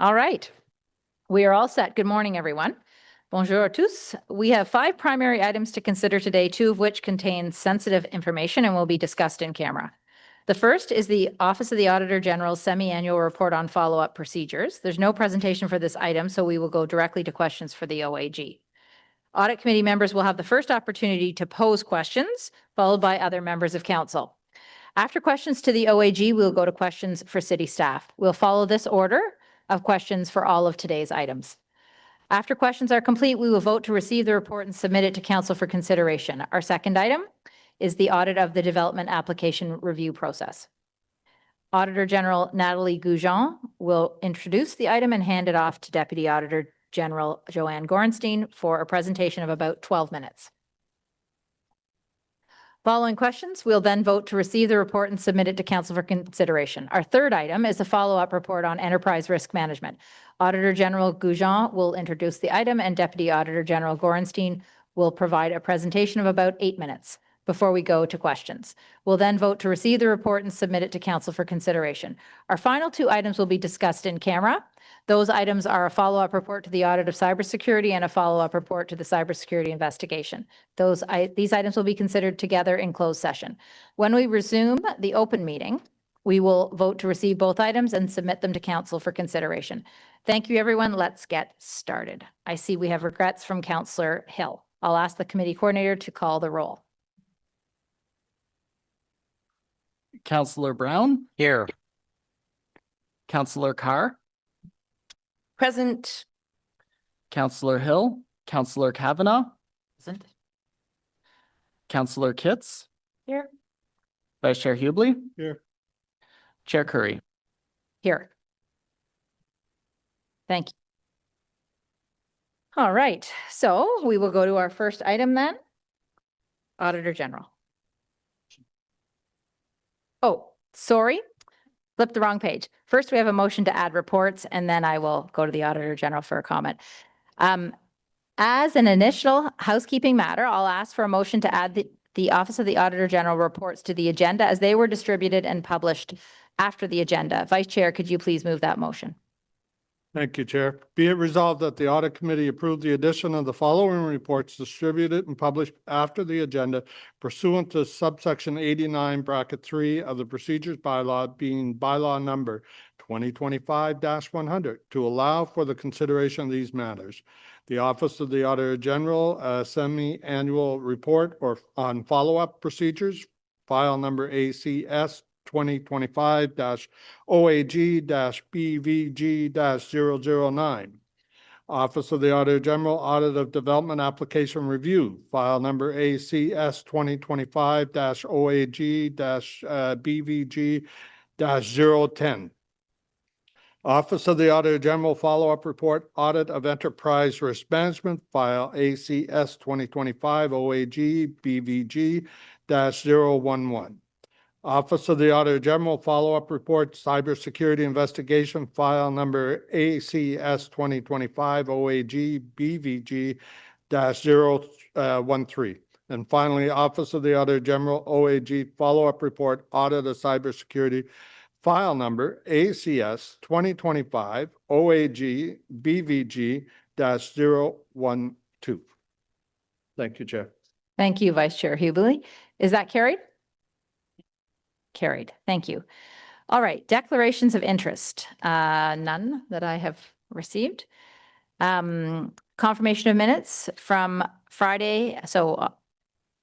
All right. We are all set. Good morning, everyone. Bonjour à tous. We have 5 primary items to consider today, 2 of which contain sensitive information and will be discussed in camera. The first is the Office of the Auditor General's semi-annual report on follow-up procedures. There's no presentation for this item, so we will go directly to questions for the OAG. Audit Committee members will have the first opportunity to pose questions, followed by other members of Council. After questions to the OAG, we'll go to questions for City staff. We'll follow this order of questions for all of today's items. After questions are complete, we will vote to receive the report and submit it to Council for consideration. Our second item is the audit of the development application review process. Auditor General Nathalie Goujon will introduce the item and hand it off to Deputy Auditor General Joanne Gorenstein for a presentation of about 12 minutes. Following questions, we'll then vote to receive the report and submit it to Council for consideration. Our third item is a follow-up report on enterprise risk management. Auditor General Goujon will introduce the item and Deputy Auditor General Gorenstein will provide a presentation of about 8 minutes before we go to questions. We'll then vote to receive the report and submit it to Council for consideration. Our final 2 items will be discussed in camera. Those items are a follow-up report to the audit of cybersecurity and a follow-up report to the cybersecurity investigation. These items will be considered together in closed session. When we resume the open meeting, we will vote to receive both items and submit them to Council for consideration. Thank you, everyone. Let's get started. I see we have regrets from Councillor Hill. I'll ask the committee coordinator to call the roll. Councillor Brown? Here. Councillor Carr? Present. Councillor Hill? Councillor Kavanagh? Present. Councillor Kitts? Here. Vice Chair Hubley? Here. Chair Curry? Here. Thank you. All right, so we will go to our first item then. Auditor General. Oh, sorry, flipped the wrong page. First, we have a motion to add reports, and then I will go to the Auditor General for a comment. As an initial housekeeping matter, I'll ask for a motion to add the Office of the Auditor General reports to the agenda as they were distributed and published after the agenda. Vice Chair, could you please move that motion? Thank you, Chair. Be it resolved that the Audit Committee approve the addition of the following reports distributed and published after the agenda pursuant to subsection 89(3) of the Procedures Bylaw, being bylaw number 2025-100, to allow for the consideration of these matters. The Office of the Auditor General semi-annual report or on follow-up procedures, file number ACS 2025-OAG-BVG-009. Office of the Auditor General Audit of Development Application Review, file number ACS 2025-OAG-BVG-010. Office of the Auditor General Follow-Up Report, Audit of Enterprise Risk Management, file ACS 2025-OAG-BVG-011. Office of the Auditor General Follow-Up Report, Cybersecurity Investigation, file number ACS 2025-OAG-BVG-013. And finally, Office of the Auditor General OAG Follow-Up Report, Audit of Cybersecurity, file number ACS 2025-OAG-BVG-012. Thank you, Chair. Thank you, Vice Chair Hubley. Is that carried? Carried. Thank you. All right. Declarations of interest. None that I have received. Confirmation of minutes from Friday. So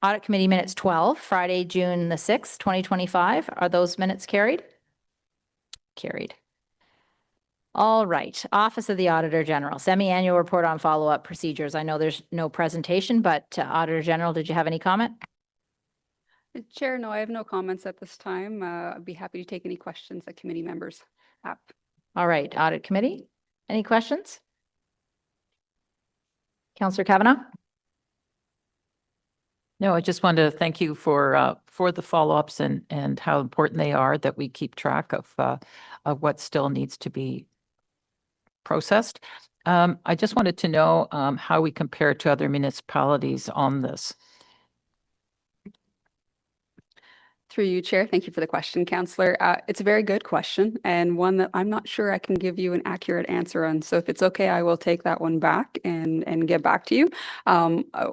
Audit Committee minutes 12, Friday, June the 6th, 2025. Are those minutes carried? Carried. All right. Office of the Auditor General, semi-annual report on follow-up procedures. I know there's no presentation, but Auditor General, did you have any comment? Chair, no, I have no comments at this time. I'd be happy to take any questions that committee members have. All right, Audit Committee, any questions? Councillor Kavanagh? No, I just wanted to thank you for the follow-ups and how important they are, that we keep track of what still needs to be processed. I just wanted to know how we compare to other municipalities on this. Through you, Chair. Thank you for the question, Councillor. It's a very good question and one that I'm not sure I can give you an accurate answer on. So if it's okay, I will take that one back and get back to you.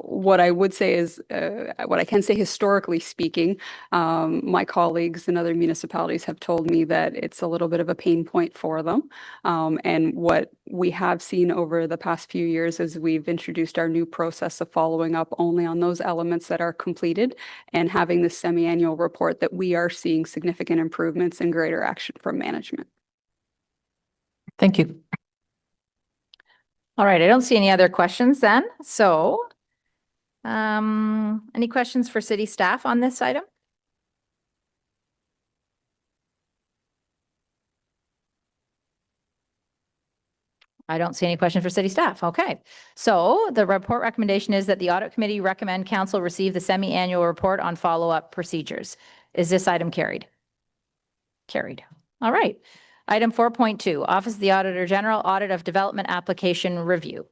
What I would say is, what I can say historically speaking, my colleagues in other municipalities have told me that it's a little bit of a pain point for them. And what we have seen over the past few years is we've introduced our new process of following up only on those elements that are completed and having the semi-annual report that we are seeing significant improvements and greater action from management. Thank you. All right, I don't see any other questions then. So, any questions for city staff on this item? I don't see any question for city staff. Okay. So the report recommendation is that the audit committee recommend council receive the semi-annual report on follow-up procedures. Is this item carried? Carried. All right. Item 4.2, Office of the Auditor General, Audit of Development Application Review.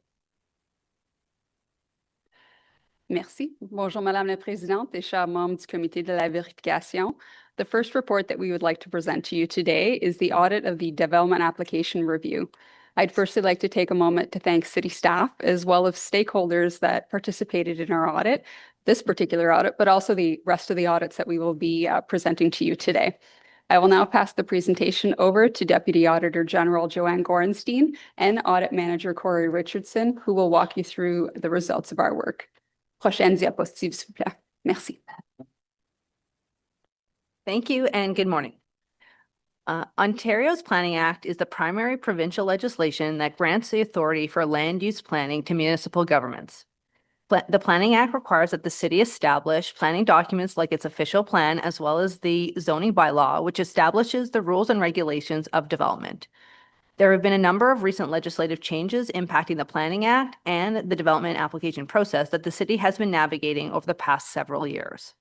Merci. Bonjour, Madame la Présidente et chers membres du Comité de la vérification. The first report that we would like to present to you today is the audit of the Development Application Review. I'd firstly like to take a moment to thank city staff as well as stakeholders that participated in our audit, this particular audit, but also the rest of the audits that we will be presenting to you today. I will now pass the presentation over to Deputy Auditor General Joanne Gorenstein and Audit Manager Corey Richardson, who will walk you through the results of our work. Prochaine diapositive, s'il vous plaît. Merci. Thank you and good morning. Ontario's Planning Act is the primary provincial legislation that grants the authority for land use planning to municipal governments. The Planning Act requires that the city establish planning documents like its official plan, as well as the zoning bylaw, which establishes the rules and regulations of development. There have been a number of recent legislative changes impacting the Planning Act and the development application process that the city has been navigating over the past several years.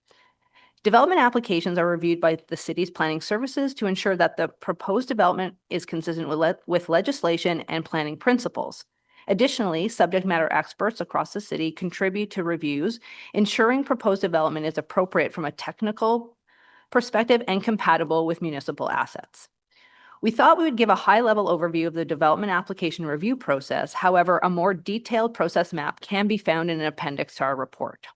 Development applications are reviewed by the city's planning services to ensure that the proposed development is consistent with legislation and planning principles. Additionally, subject matter experts across the city contribute to reviews, ensuring proposed development is appropriate from a technical perspective and compatible with municipal assets. We thought we would give a high-level overview of the development application review process. However, a more detailed process map can be found in an appendix to our report.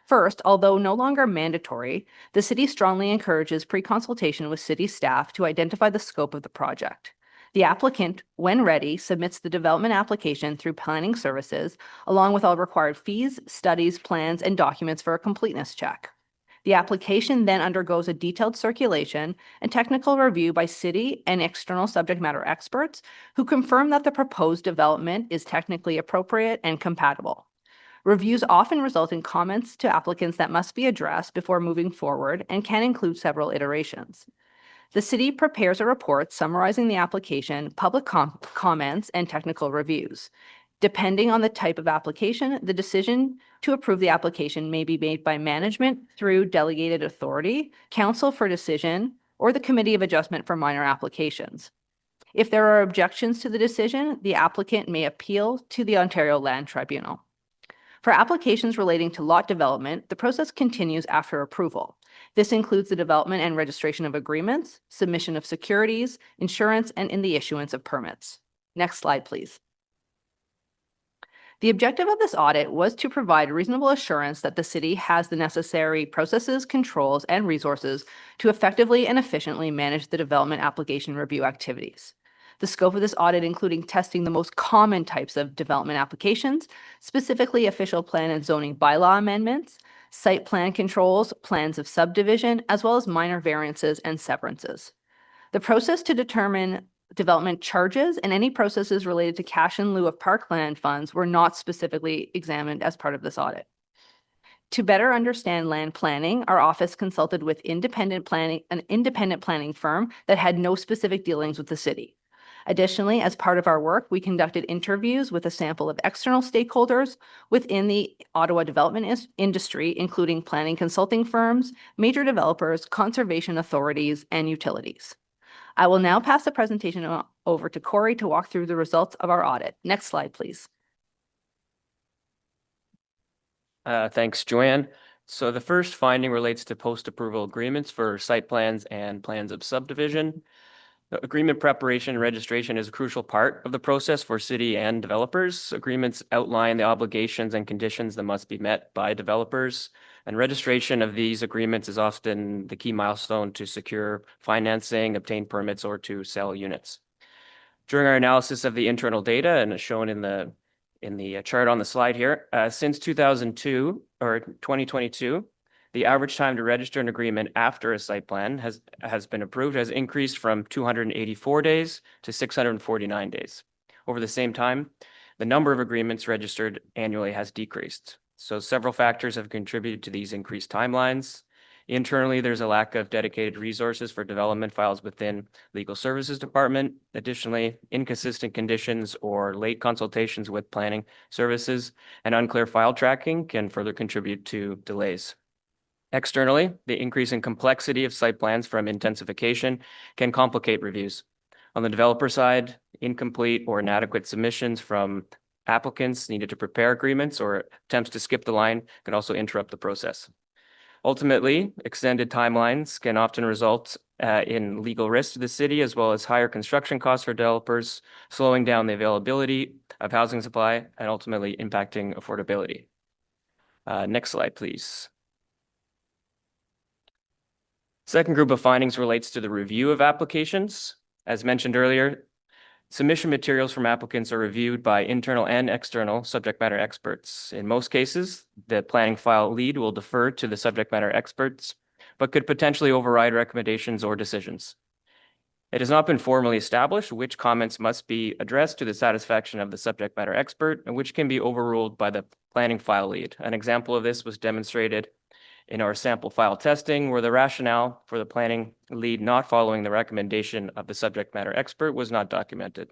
First, although no longer mandatory, the city strongly encourages pre-consultation with city staff to identify the scope of the project. The applicant, when ready, submits the development application through planning services, along with all required fees, studies, plans, and documents for a completeness check. The application then undergoes a detailed circulation and technical review by city and external subject matter experts who confirm that the proposed development is technically appropriate and compatible. Reviews often result in comments to applicants that must be addressed before moving forward and can include several iterations. The city prepares a report summarizing the application, public comments, and technical reviews. Depending on the type of application, the decision to approve the application may be made by management through delegated authority, council for decision, or the Committee of Adjustment for minor applications. If there are objections to the decision, the applicant may appeal to the Ontario Land Tribunal. For applications relating to lot development, the process continues after approval. This includes the development and registration of agreements, submission of securities, insurance, and in the issuance of permits. Next slide, please. The objective of this audit was to provide reasonable assurance that the city has the necessary processes, controls, and resources to effectively and efficiently manage the development application review activities. The scope of this audit including testing the most common types of development applications, specifically official plan and zoning bylaw amendments, site plan controls, plans of subdivision, as well as minor variances and severances. The process to determine development charges and any processes related to cash in lieu of parkland funds were not specifically examined as part of this audit. To better understand land planning, our office consulted with an independent planning firm that had no specific dealings with the city. Additionally, as part of our work, we conducted interviews with a sample of external stakeholders within the Ottawa development industry, including planning consulting firms, major developers, conservation authorities, and utilities. I will now pass the presentation over to Corey to walk through the results of our audit. Next slide, please. Thanks, Joanne. So the first finding relates to post-approval agreements for site plans and plans of subdivision. The agreement preparation and registration is a crucial part of the process for city and developers. Agreements outline the obligations and conditions that must be met by developers, and registration of these agreements is often the key milestone to secure financing, obtain permits, or to sell units. During our analysis of the internal data, and as shown in the chart on the slide here, since 2002 or 2022, the average time to register an agreement after a site plan has been approved has increased from 284 days to 649 days. Over the same time, the number of agreements registered annually has decreased. So several factors have contributed to these increased timelines. Internally, there's a lack of dedicated resources for development files within Legal Services Department. Additionally, inconsistent conditions or late consultations with planning services and unclear file tracking can further contribute to delays. Externally, the increasing complexity of site plans from intensification can complicate reviews. On the developer side, incomplete or inadequate submissions from applicants needed to prepare agreements or attempts to skip the line can also interrupt the process. Ultimately, extended timelines can often result in legal risk to the city, as well as higher construction costs for developers, slowing down the availability of housing supply and ultimately impacting affordability. Next slide, please. Second group of findings relates to the review of applications. As mentioned earlier, submission materials from applicants are reviewed by internal and external subject matter experts. In most cases, the planning file lead will defer to the subject matter experts, but could potentially override recommendations or decisions. It has not been formally established which comments must be addressed to the satisfaction of the subject matter expert and which can be overruled by the planning file lead. An example of this was demonstrated in our sample file testing, where the rationale for the planning lead not following the recommendation of the subject matter expert was not documented.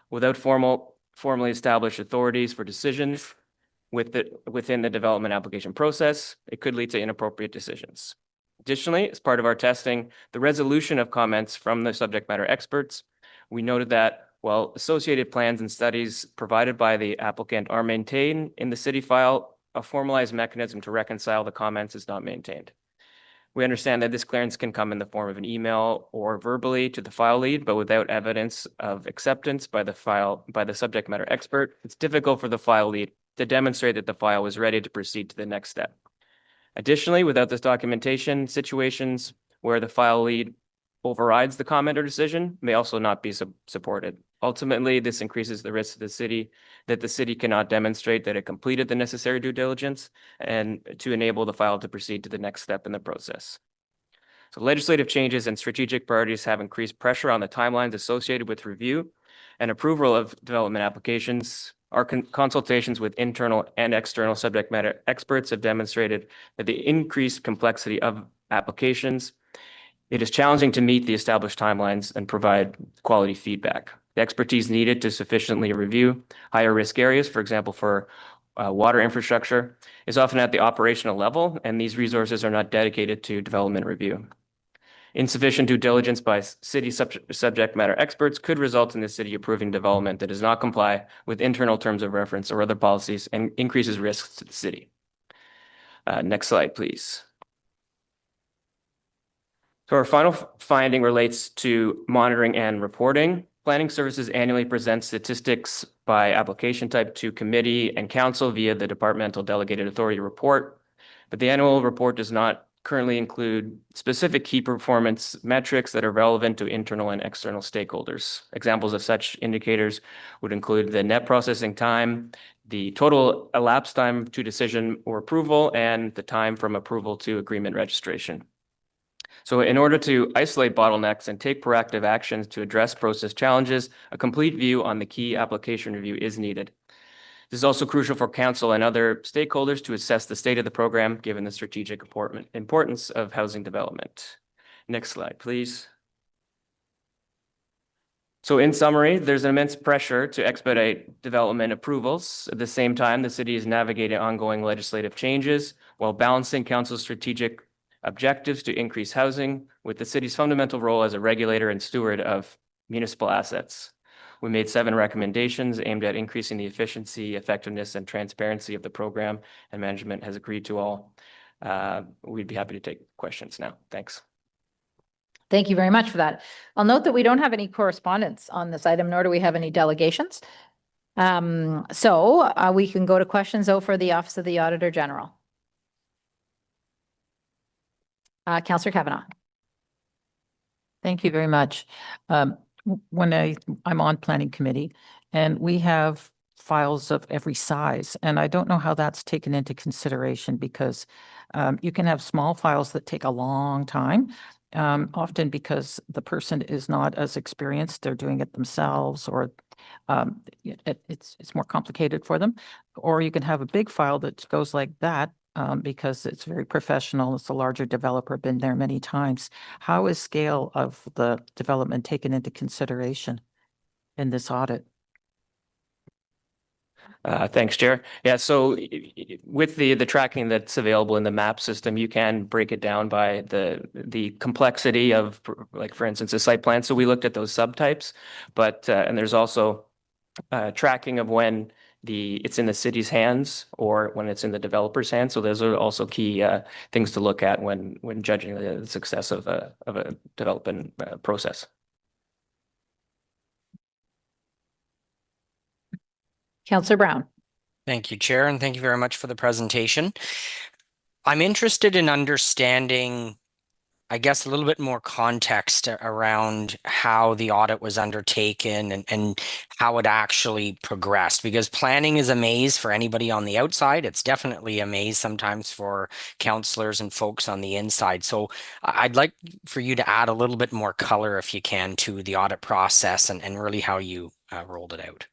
Without formally established authorities for decisions within the development application process, it could lead to inappropriate decisions. Additionally, as part of our testing, the resolution of comments from the subject matter experts, we noted that while associated plans and studies provided by the applicant are maintained in the city file, a formalized mechanism to reconcile the comments is not maintained. We understand that this clearance can come in the form of an email or verbally to the file lead, but without evidence of acceptance by the subject matter expert, it's difficult for the file lead to demonstrate that the file was ready to proceed to the next step. Additionally, without this documentation, situations where the file lead overrides the comment or decision may also not be supported. Ultimately, this increases the risk to the city that the city cannot demonstrate that it completed the necessary due diligence and to enable the file to proceed to the next step in the process. So legislative changes and strategic priorities have increased pressure on the timelines associated with review and approval of development applications. Our consultations with internal and external subject matter experts have demonstrated that the increased complexity of applications, it is challenging to meet the established timelines and provide quality feedback. The expertise needed to sufficiently review higher risk areas, for example, for water infrastructure, is often at the operational level, and these resources are not dedicated to development review. Insufficient due diligence by city subject matter experts could result in the city approving development that does not comply with internal terms of reference or other policies and increases risks to the city. Next slide, please. So our final finding relates to monitoring and reporting. Planning Services annually presents statistics by application type to committee and council via the Departmental Delegated Authority report, but the annual report does not currently include specific key performance metrics that are relevant to internal and external stakeholders. Examples of such indicators would include the net processing time, the total elapsed time to decision or approval, and the time from approval to agreement registration. So in order to isolate bottlenecks and take proactive actions to address process challenges, a complete view on the key application review is needed. This is also crucial for council and other stakeholders to assess the state of the program, given the strategic importance of housing development. Next slide, please. So in summary, there's immense pressure to expedite development approvals. At the same time, the city is navigating ongoing legislative changes while balancing council's strategic objectives to increase housing with the city's fundamental role as a regulator and steward of municipal assets. We made 7 recommendations aimed at increasing the efficiency, effectiveness, and transparency of the program, and management has agreed to all. we'd be happy to take questions now. Thanks. Thank you very much for that. I'll note that we don't have any correspondence on this item, nor do we have any delegations. So we can go to questions though for the Office of the Auditor General. Councillor Kavanagh. Thank you very much. When I'm on planning committee and we have files of every size, and I don't know how that's taken into consideration because you can have small files that take a long time, often because the person is not as experienced, they're doing it themselves, or it's more complicated for them. Or you can have a big file that goes like that, because it's very professional. It's a larger developer, been there many times. How is scale of the development taken into consideration in this audit? Thanks, Chair. Yeah, so with the tracking that's available in the map system, you can break it down by the complexity of, like, for instance, a site plan. So we looked at those subtypes, but and there's also tracking of when it's in the city's hands or when it's in the developer's hands. So those are also key things to look at when judging the success of a development process. Councillor Brown. Thank you, Chair, and thank you very much for the presentation. I'm interested in understanding, I guess, a little bit more context around how the audit was undertaken and how it actually progressed, because planning is a maze for anybody on the outside. It's definitely a maze sometimes for councillors and folks on the inside. So I'd like for you to add a little bit more color, if you can, to the audit process and really how you rolled it out.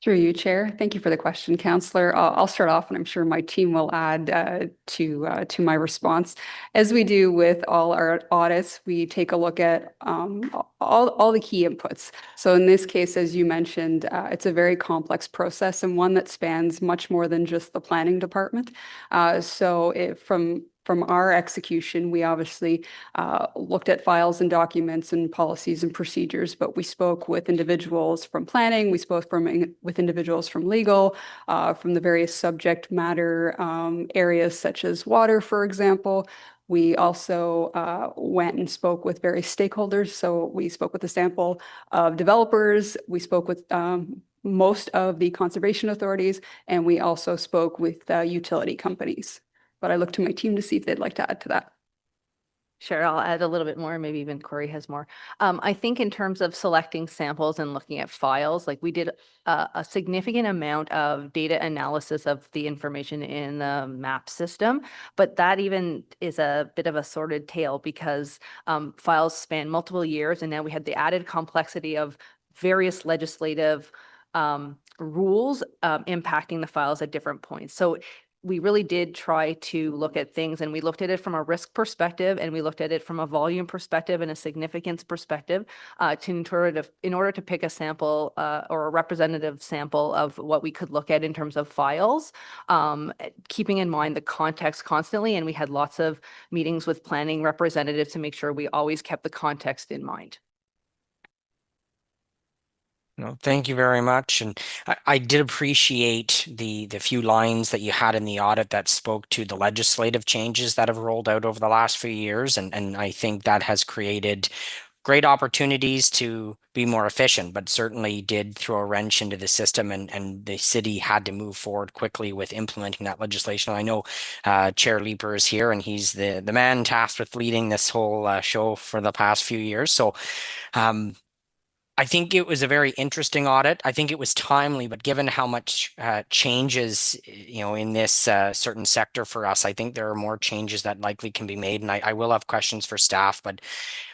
Through you, Chair. Thank you for the question, Councillor. I'll start off, and I'm sure my team will add to my response. As we do with all our audits, we take a look at all the key inputs. So in this case, as you mentioned, it's a very complex process and one that spans much more than just the planning department. From our execution, we obviously looked at files and documents and policies and procedures, but we spoke with individuals from planning, we spoke with individuals from legal, from the various subject matter areas such as water, for example. We also went and spoke with various stakeholders. So we spoke with a sample of developers, we spoke with most of the conservation authorities, and we also spoke with utility companies. But I look to my team to see if they'd like to add to that. Sure, I'll add a little bit more. Maybe even Corey has more. I think in terms of selecting samples and looking at files, like we did a significant amount of data analysis of the information in the map system, but that even is a bit of a sordid tale because files span multiple years, and now we had the added complexity of various legislative rules impacting the files at different points. So we really did try to look at things, and we looked at it from a risk perspective, and we looked at it from a volume perspective and a significance perspective in order to pick a sample or a representative sample of what we could look at in terms of files, keeping in mind the context constantly. And we had lots of meetings with planning representatives to make sure we always kept the context in mind. No, thank you very much. And I did appreciate the few lines that you had in the audit that spoke to the legislative changes that have rolled out over the last few years. And I think that has created great opportunities to be more efficient, but certainly did throw a wrench into the system, and the city had to move forward quickly with implementing that legislation. I know Chair Leeper is here, and he's the man tasked with leading this whole show for the past few years. So I think it was a very interesting audit. I think it was timely, but given how much changes, in this certain sector for us, I think there are more changes that likely can be made. And I will have questions for staff, but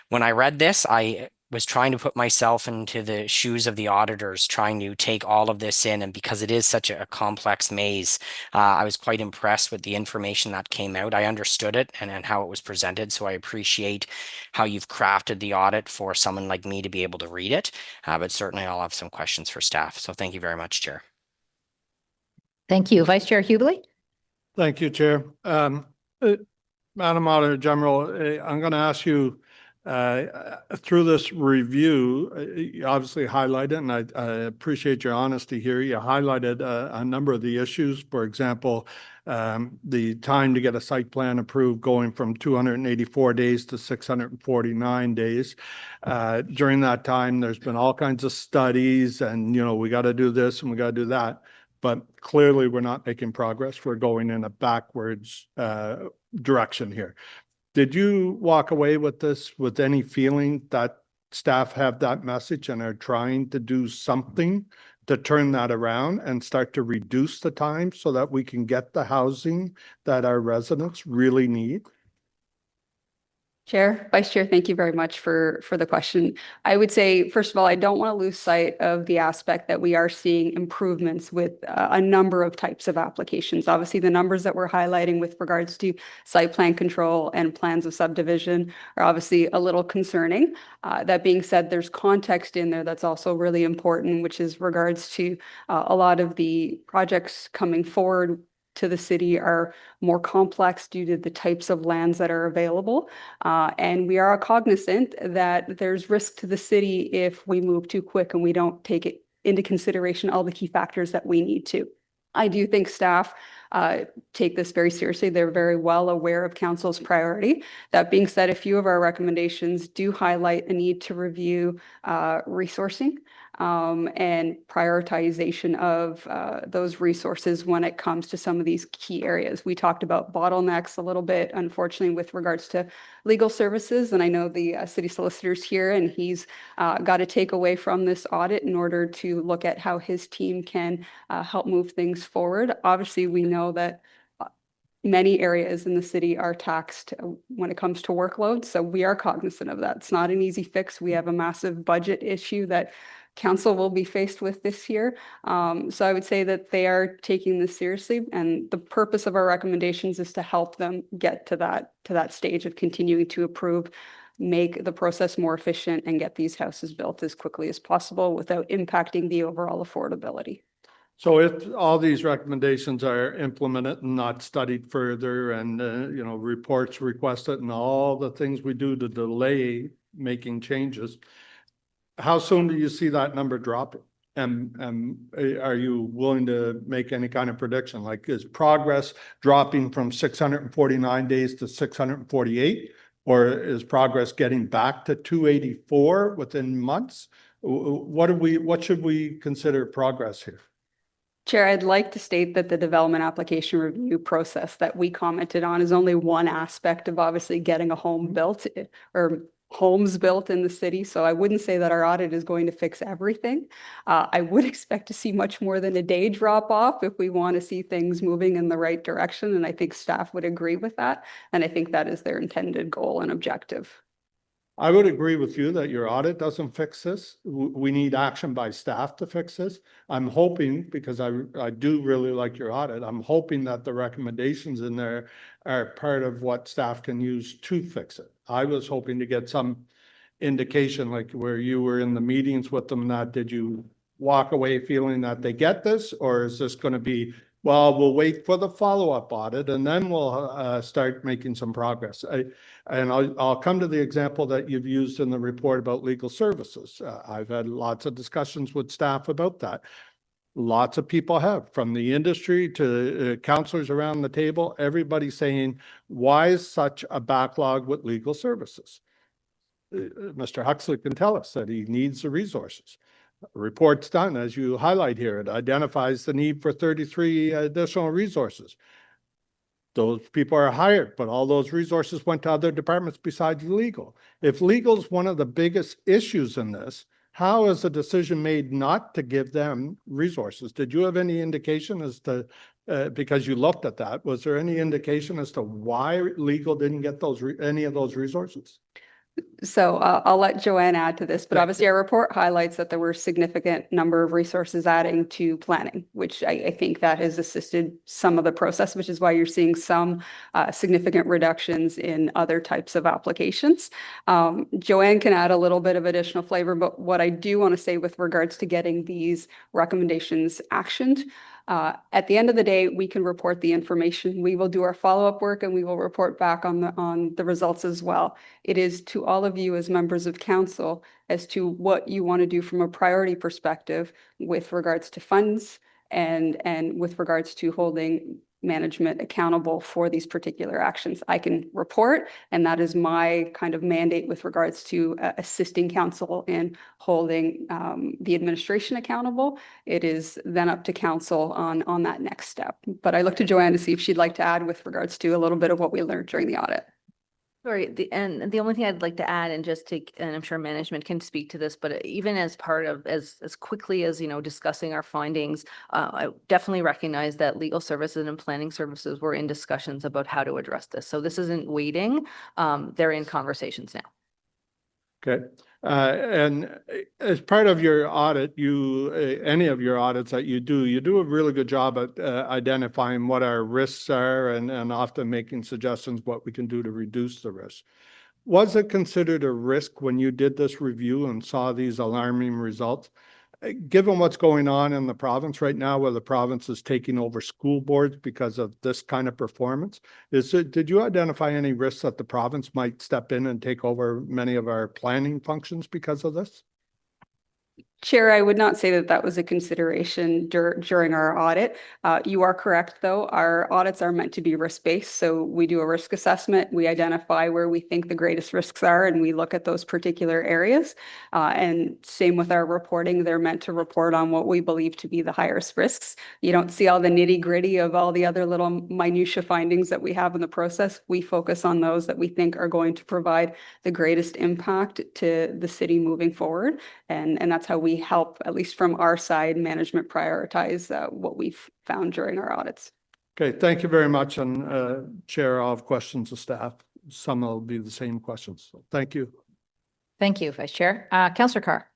when I read this, I was trying to put myself into the shoes of the auditors, trying to take all of this in. And because it is such a complex maze, I was quite impressed with the information that came out. I understood it and how it was presented. So I appreciate how you've crafted the audit for someone like me to be able to read it. But certainly I'll have some questions for staff. So thank you very much, Chair. Thank you. Vice Chair Hubley. Thank you, Chair. Madam Auditor General, I'm going to ask you Through this review, you obviously highlighted, and I appreciate your honesty here, you highlighted a number of the issues. For example, the time to get a site plan approved going from 284 days to 649 days. During that time, there's been all kinds of studies and, we got to do this and we got to do that. But clearly, we're not making progress. We're going in a backwards direction here. Did you walk away with this with any feeling that staff have that message and are trying to do something to turn that around and start to reduce the time so that we can get the housing that our residents really need? Chair, Vice Chair, thank you very much for the question. I would say, first of all, I don't want to lose sight of the aspect that we are seeing improvements with a number of types of applications. Obviously, the numbers that we're highlighting with regards to site plan control and plans of subdivision are obviously a little concerning. That being said, there's context in there that's also really important, which is regards to a lot of the projects coming forward to the city are more complex due to the types of lands that are available. And we are cognizant that there's risk to the city if we move too quick and we don't take it into consideration all the key factors that we need to. I do think staff take this very seriously. They're very well aware of council's priority. That being said, a few of our recommendations do highlight a need to review resourcing and prioritization of those resources when it comes to some of these key areas. We talked about bottlenecks a little bit, unfortunately, with regards to legal services. And I know the city solicitor's here and he's got to take away from this audit in order to look at how his team can help move things forward. Obviously, we know that many areas in the city are taxed when it comes to workload. So we are cognizant of that. It's not an easy fix. We have a massive budget issue that council will be faced with this year. So I would say that they are taking this seriously, and the purpose of our recommendations is to help them get to that stage of continuing to approve, make the process more efficient, and get these houses built as quickly as possible without impacting the overall affordability. So if all these recommendations are implemented and not studied further and, reports requested and all the things we do to delay making changes, how soon do you see that number dropping? And are you willing to make any kind of prediction? Like, is progress dropping from 649 days to 648? Or is progress getting back to 284 within months? What should we consider progress here? Chair, I'd like to state that the development application review process that we commented on is only one aspect of obviously getting a home built or homes built in the city. So I wouldn't say that our audit is going to fix everything. I would expect to see much more than a day drop off if we want to see things moving in the right direction. And I think staff would agree with that. And I think that is their intended goal and objective. I would agree with you that your audit doesn't fix this. We need action by staff to fix this. I'm hoping, because I do really like your audit, I'm hoping that the recommendations in there are part of what staff can use to fix it. I was hoping to get some indication, like where you were in the meetings with them, that did you walk away feeling that they get this, or is this going to be, well, we'll wait for the follow-up audit and then we'll start making some progress. I'll come to the example that you've used in the report about legal services. I've had lots of discussions with staff about that. Lots of people have, from the industry to counselors around the table, everybody saying, why is such a backlog with legal services? Mr. Huxley can tell us that he needs the resources. The report's done, as you highlight here. It identifies the need for 33 additional resources. Those people are hired, but all those resources went to other departments besides legal. If legal is one of the biggest issues in this, how is the decision made not to give them resources? Did you have any indication as to, because you looked at that, was there any indication as to why legal didn't get those any of those resources? So I'll let Joanne add to this, but obviously our report highlights that there were a significant number of resources adding to planning, which I think that has assisted some of the process, which is why you're seeing some significant reductions in other types of applications. Joanne can add a little bit of additional flavor, but what I do want to say with regards to getting these recommendations actioned, At the end of the day, we can report the information. We will do our follow-up work and we will report back on the results as well. It is to all of you as members of council as to what you want to do from a priority perspective with regards to funds and with regards to holding management accountable for these particular actions. I can report, and that is my kind of mandate with regards to assisting council in holding the administration accountable. It is then up to council on that next step. But I look to Joanne to see if she'd like to add with regards to a little bit of what we learned during the audit. Sorry, and the only thing I'd like to add, and I'm sure management can speak to this, but even as part of, as quickly as, discussing our findings, I definitely recognize that legal services and planning services were in discussions about how to address this. So this isn't waiting. They're in conversations now. Okay. And as part of your audit, any of your audits that you do a really good job at identifying what our risks are and often making suggestions what we can do to reduce the risk. Was it considered a risk when you did this review and saw these alarming results? Given what's going on in the province right now, where the province is taking over school boards because of this kind of performance, did you identify any risks that the province might step in and take over many of our planning functions because of this? Chair, I would not say that that was a consideration during our audit. You are correct, though. Our audits are meant to be risk-based. So we do a risk assessment. We identify where we think the greatest risks are, and we look at those particular areas. And same with our reporting. They're meant to report on what we believe to be the highest risks. You don't see all the nitty-gritty of all the other little minutia findings that we have in the process. We focus on those that we think are going to provide the greatest impact to the city moving forward. And that's how we help, at least from our side, management prioritize what we've found during our audits. Okay, thank you very much. And Chair, I'll have questions of staff. Some will be the same questions. So thank you. Thank you, Vice Chair. Councillor Carr.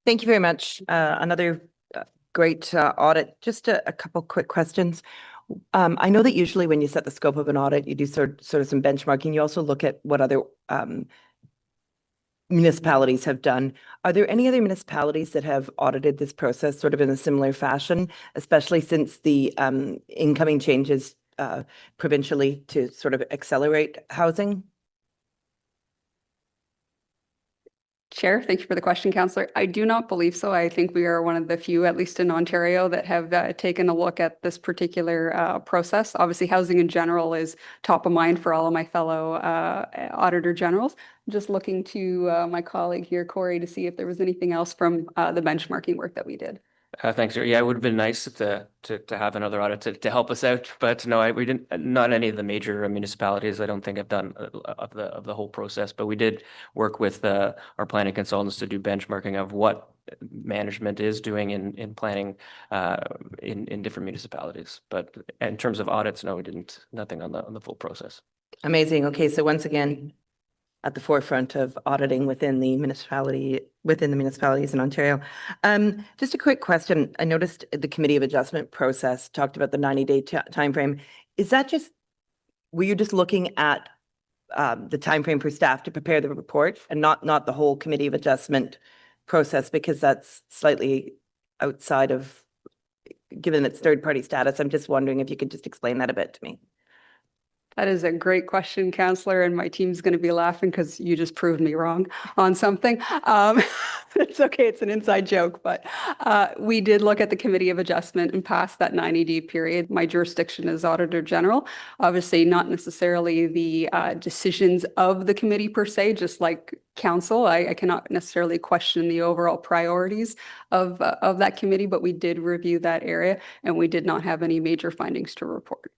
Thank you very much. Another great audit. Just a couple quick questions. I know that usually when you set the scope of an audit, you do sort of some benchmarking. You also look at what other municipalities have done. Are there any other municipalities that have audited this process sort of in a similar fashion, especially since the incoming changes provincially to sort of accelerate housing? Chair, thank you for the question, Councillor. I do not believe so. I think we are one of the few, at least in Ontario, that have taken a look at this particular process. Obviously, housing in general is top of mind for all of my fellow Auditor Generals. I'm just looking to my colleague here, Corey, to see if there was anything else from the benchmarking work that we did. Thanks, sir. Yeah, it would have been nice to have another audit to help us out, but no, we didn't. Not any of the major municipalities. I don't think have done of the whole process, but we did work with our planning consultants to do benchmarking of what management is doing in planning in different municipalities. But in terms of audits, no, we didn't. Nothing on the full process. Amazing. Okay, so once again, at the forefront of auditing within the municipalities in Ontario. Just a quick question. I noticed the Committee of Adjustment process talked about the 90-day timeframe. Is that were you just looking at the timeframe for staff to prepare the report and not the whole Committee of Adjustment process, because that's slightly outside of, given its third-party status? I'm just wondering if you could just explain that a bit to me. That is a great question, Councillor, and my team's going to be laughing because you just proved me wrong on something. It's okay, it's an inside joke, but we did look at the Committee of Adjustment and past that 90-day period. My jurisdiction is Auditor General. Obviously, not necessarily the decisions of the committee per se, just like Council. I cannot necessarily question the overall priorities of that committee, but we did review that area and we did not have any major findings to report.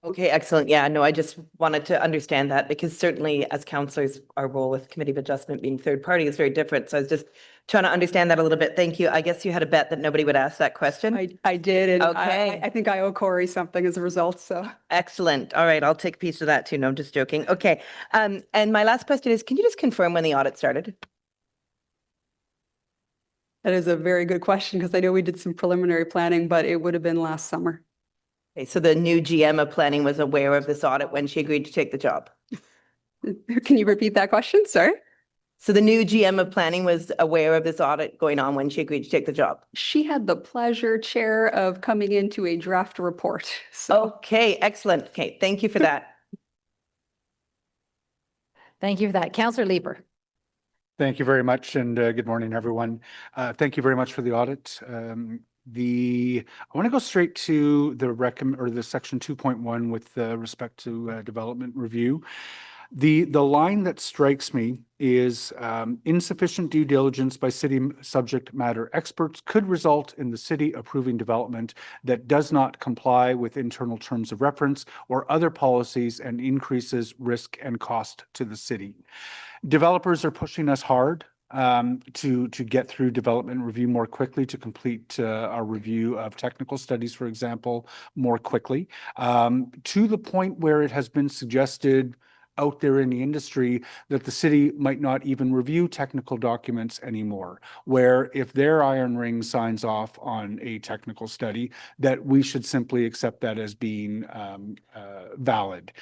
Okay, excellent. Yeah, no, I just wanted to understand that, because certainly as councillors, our role with Committee of Adjustment being third party is very different. So I was just trying to understand that a little bit. Thank you. I guess you had a bet that nobody would ask that question. I did. And Okay. I think I owe Corey something as a result. So Excellent. All right, I'll take a piece of that too. No, I'm just joking. Okay. And my last question is, can you just confirm when the audit started? that is a very good question, because I know we did some preliminary planning, but it would have been last summer. Okay, so the new GM of planning was aware of this audit when she agreed to take the job. Can you repeat that question? Sorry. So the new GM of planning was aware of this audit going on when she agreed to take the job. She had the pleasure, Chair, of coming into a draft report. So Okay, excellent. Okay, thank you for that. Thank you for that. Councillor Leeper. Thank you very much, and good morning, everyone. Thank you very much for the audit. I want to go straight to the section 2.1 with respect to development review. The line that strikes me is insufficient due diligence by city subject matter experts could result in the city approving development that does not comply with internal terms of reference or other policies and increases risk and cost to the city. Developers are pushing us hard to get through development review more quickly, to complete our review of technical studies, for example, more quickly, to the point where it has been suggested out there in the industry that the city might not even review technical documents anymore, where if their iron ring signs off on a technical study, that we should simply accept that as being valid.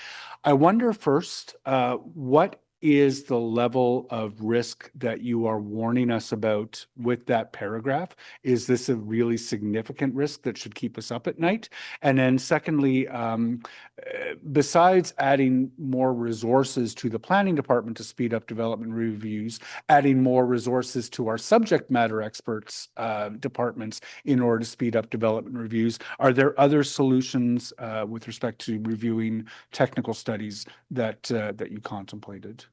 I wonder first, what is the level of risk that you are warning us about with that paragraph? Is this a really significant risk that should keep us up at night? And then secondly, besides adding more resources to the planning department to speed up development reviews, adding more resources to our subject matter experts departments in order to speed up development reviews, are there other solutions with respect to reviewing technical studies that you contemplated?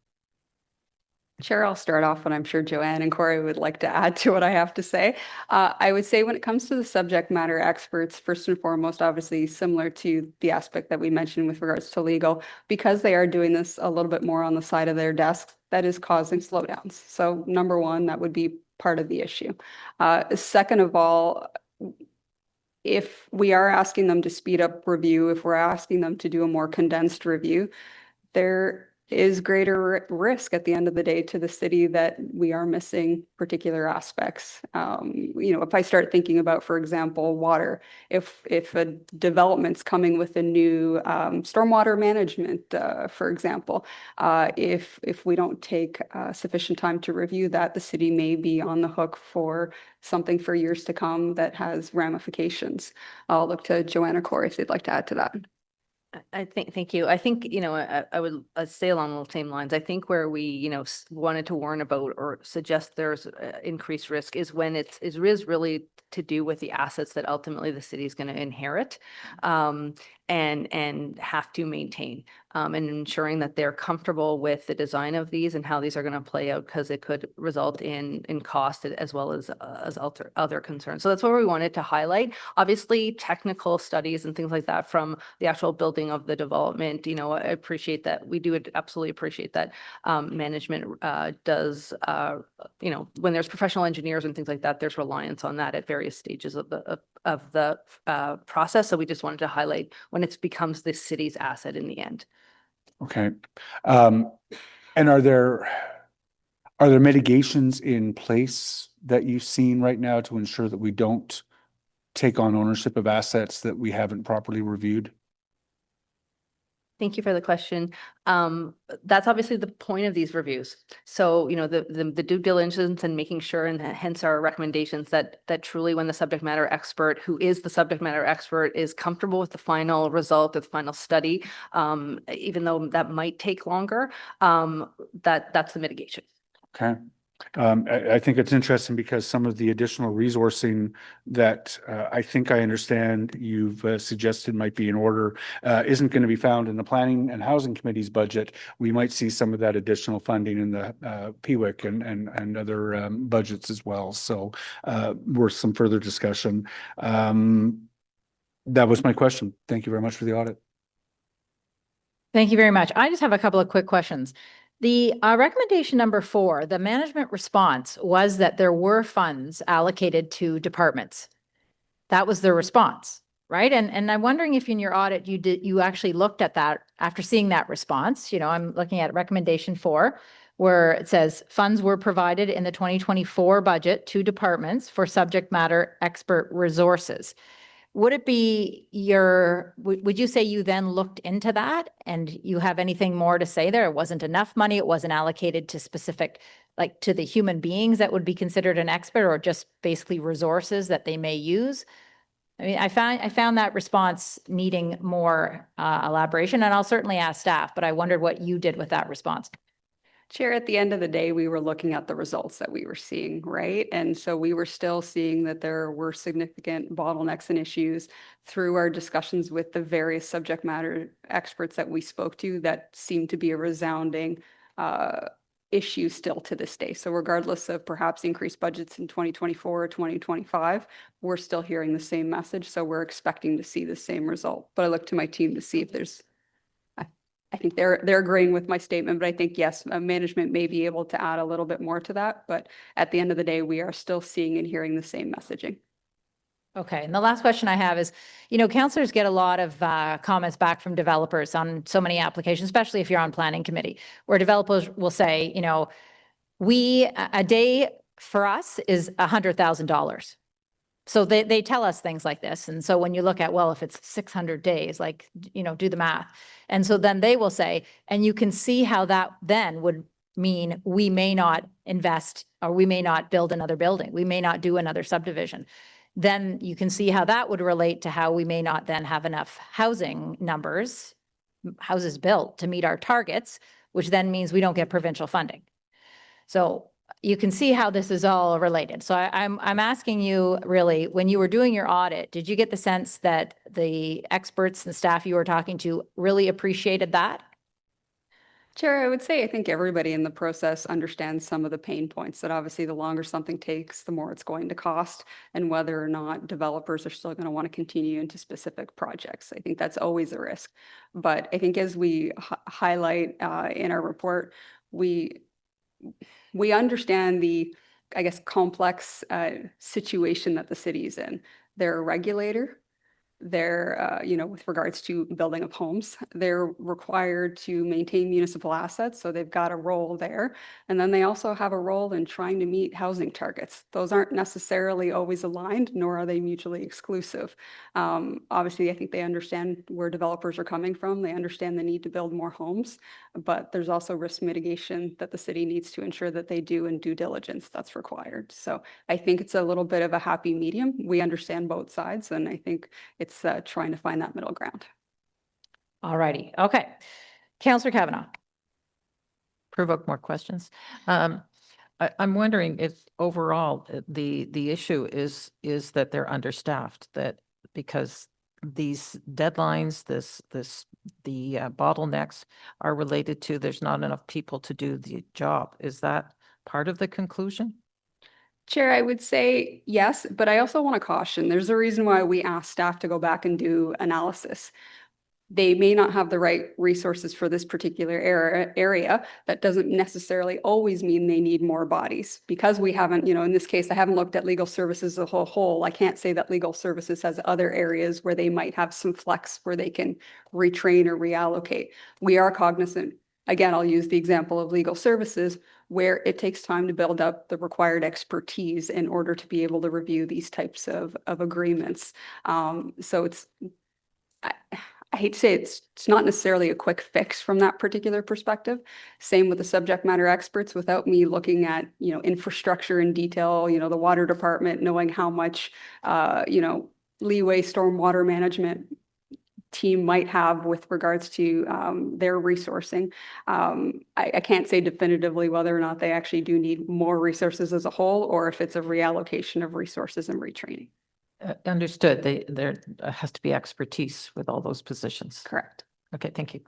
Chair, I'll start off, and I'm sure Joanne and Corey would like to add to what I have to say. I would say when it comes to the subject matter experts, first and foremost, obviously similar to the aspect that we mentioned with regards to legal, because they are doing this a little bit more on the side of their desks, that is causing slowdowns. So number one, that would be part of the issue. Second of all, if we are asking them to speed up review, if we're asking them to do a more condensed review, there is greater risk at the end of the day to the city that we are missing particular aspects. If I start thinking about, for example, water, if a development's coming with a new stormwater management, for example, if we don't take sufficient time to review that, the city may be on the hook for something for years to come that has ramifications. I'll look to Joanne or Corey if they'd like to add to that. Thank you. I think, I would say along the same lines. I think where we, wanted to warn about or suggest there's increased risk is when it is really to do with the assets that ultimately the city is going to inherit and have to maintain and ensuring that they're comfortable with the design of these and how these are going to play out, because it could result in cost as well as other concerns. So that's what we wanted to highlight. Obviously, technical studies and things like that from the actual building of the development, I appreciate that. We do absolutely appreciate that management does, when there's professional engineers and things like that, there's reliance on that at various stages of the process. So we just wanted to highlight when it becomes the city's asset in the end. Okay. And are there mitigations in place that you've seen right now to ensure that we don't take on ownership of assets that we haven't properly reviewed? Thank you for the question. That's obviously the point of these reviews. So, the due diligence and making sure, and hence our recommendations that truly when the subject matter expert, who is the subject matter expert, is comfortable with the final result of the final study, even though that might take longer, that's the mitigation. Okay. I think it's interesting because some of the additional resourcing that I think I understand you've suggested might be in order isn't going to be found in the Planning and Housing Committee's budget. We might see some of that additional funding in the PWIC and other budgets as well. So worth some further discussion. That was my question. Thank you very much for the audit. Thank you very much. I just have a couple of quick questions. The recommendation number 4, the management response was that there were funds allocated to departments. That was the response, right? And I'm wondering if in your audit you actually looked at that after seeing that response. I'm looking at recommendation 4, where it says funds were provided in the 2024 budget to departments for subject matter expert resources. would it be would you say you then looked into that and you have anything more to say there? It wasn't enough money. It wasn't allocated to specific, like to the human beings that would be considered an expert, or just basically resources that they may use? I mean, I found that response needing more elaboration, and I'll certainly ask staff, but I wondered what you did with that response. Chair, at the end of the day, we were looking at the results that we were seeing, right? And so we were still seeing that there were significant bottlenecks and issues through our discussions with the various subject matter experts that we spoke to that seemed to be a resounding issue still to this day. So regardless of perhaps increased budgets in 2024 or 2025, we're still hearing the same message. So we're expecting to see the same result. But I look to my team to see if there's I think they're agreeing with my statement, but I think, yes, management may be able to add a little bit more to that. But at the end of the day, we are still seeing and hearing the same messaging. Okay, and the last question I have is, councillors get a lot of comments back from developers on so many applications, especially if you're on planning committee, where developers will say, a day for us is $100,000. So they tell us things like this. And so when you look at, well, if it's 600 days, like, do the math. And so then they will say, and you can see how that then would mean we may not invest, or we may not build another building. We may not do another subdivision. Then you can see how that would relate to how we may not then have enough housing numbers, houses built to meet our targets, which then means we don't get provincial funding. So you can see how this is all related. So I'm asking you, really, when you were doing your audit, did you get the sense that the experts and staff you were talking to really appreciated that? Chair, I would say I think everybody in the process understands some of the pain points, that obviously the longer something takes, the more it's going to cost, and whether or not developers are still going to want to continue into specific projects. I think that's always a risk. But I think as we highlight in our report, we understand the, I guess, complex situation that the city is in. They're a regulator. They're, with regards to building of homes, they're required to maintain municipal assets. So they've got a role there. And then they also have a role in trying to meet housing targets. Those aren't necessarily always aligned, nor are they mutually exclusive. Obviously, I think they understand where developers are coming from. They understand the need to build more homes, but there's also risk mitigation that the city needs to ensure that they do, and due diligence that's required. So I think it's a little bit of a happy medium. We understand both sides, and I think it's trying to find that middle ground. All righty. Okay. Councillor Kavanaugh. Provoke more questions. I'm wondering if overall the issue is that they're understaffed, that because these deadlines, the bottlenecks are related to there's not enough people to do the job. Is that part of the conclusion? Chair, I would say yes, but I also want to caution, there's a reason why we ask staff to go back and do analysis. They may not have the right resources for this particular area. That doesn't necessarily always mean they need more bodies. Because we haven't, in this case, I haven't looked at legal services as a whole. I can't say that legal services has other areas where they might have some flex where they can retrain or reallocate. We are cognizant. Again, I'll use the example of legal services, where it takes time to build up the required expertise in order to be able to review these types of agreements. So I hate to say it's not necessarily a quick fix from that particular perspective. Same with the subject matter experts, without me looking at, infrastructure in detail, the water department, knowing how much, leeway stormwater management team might have with regards to their resourcing. I can't say definitively whether or not they actually do need more resources as a whole, or if it's a reallocation of resources and retraining. Understood. There has to be expertise with all those positions. Correct. Okay, thank you.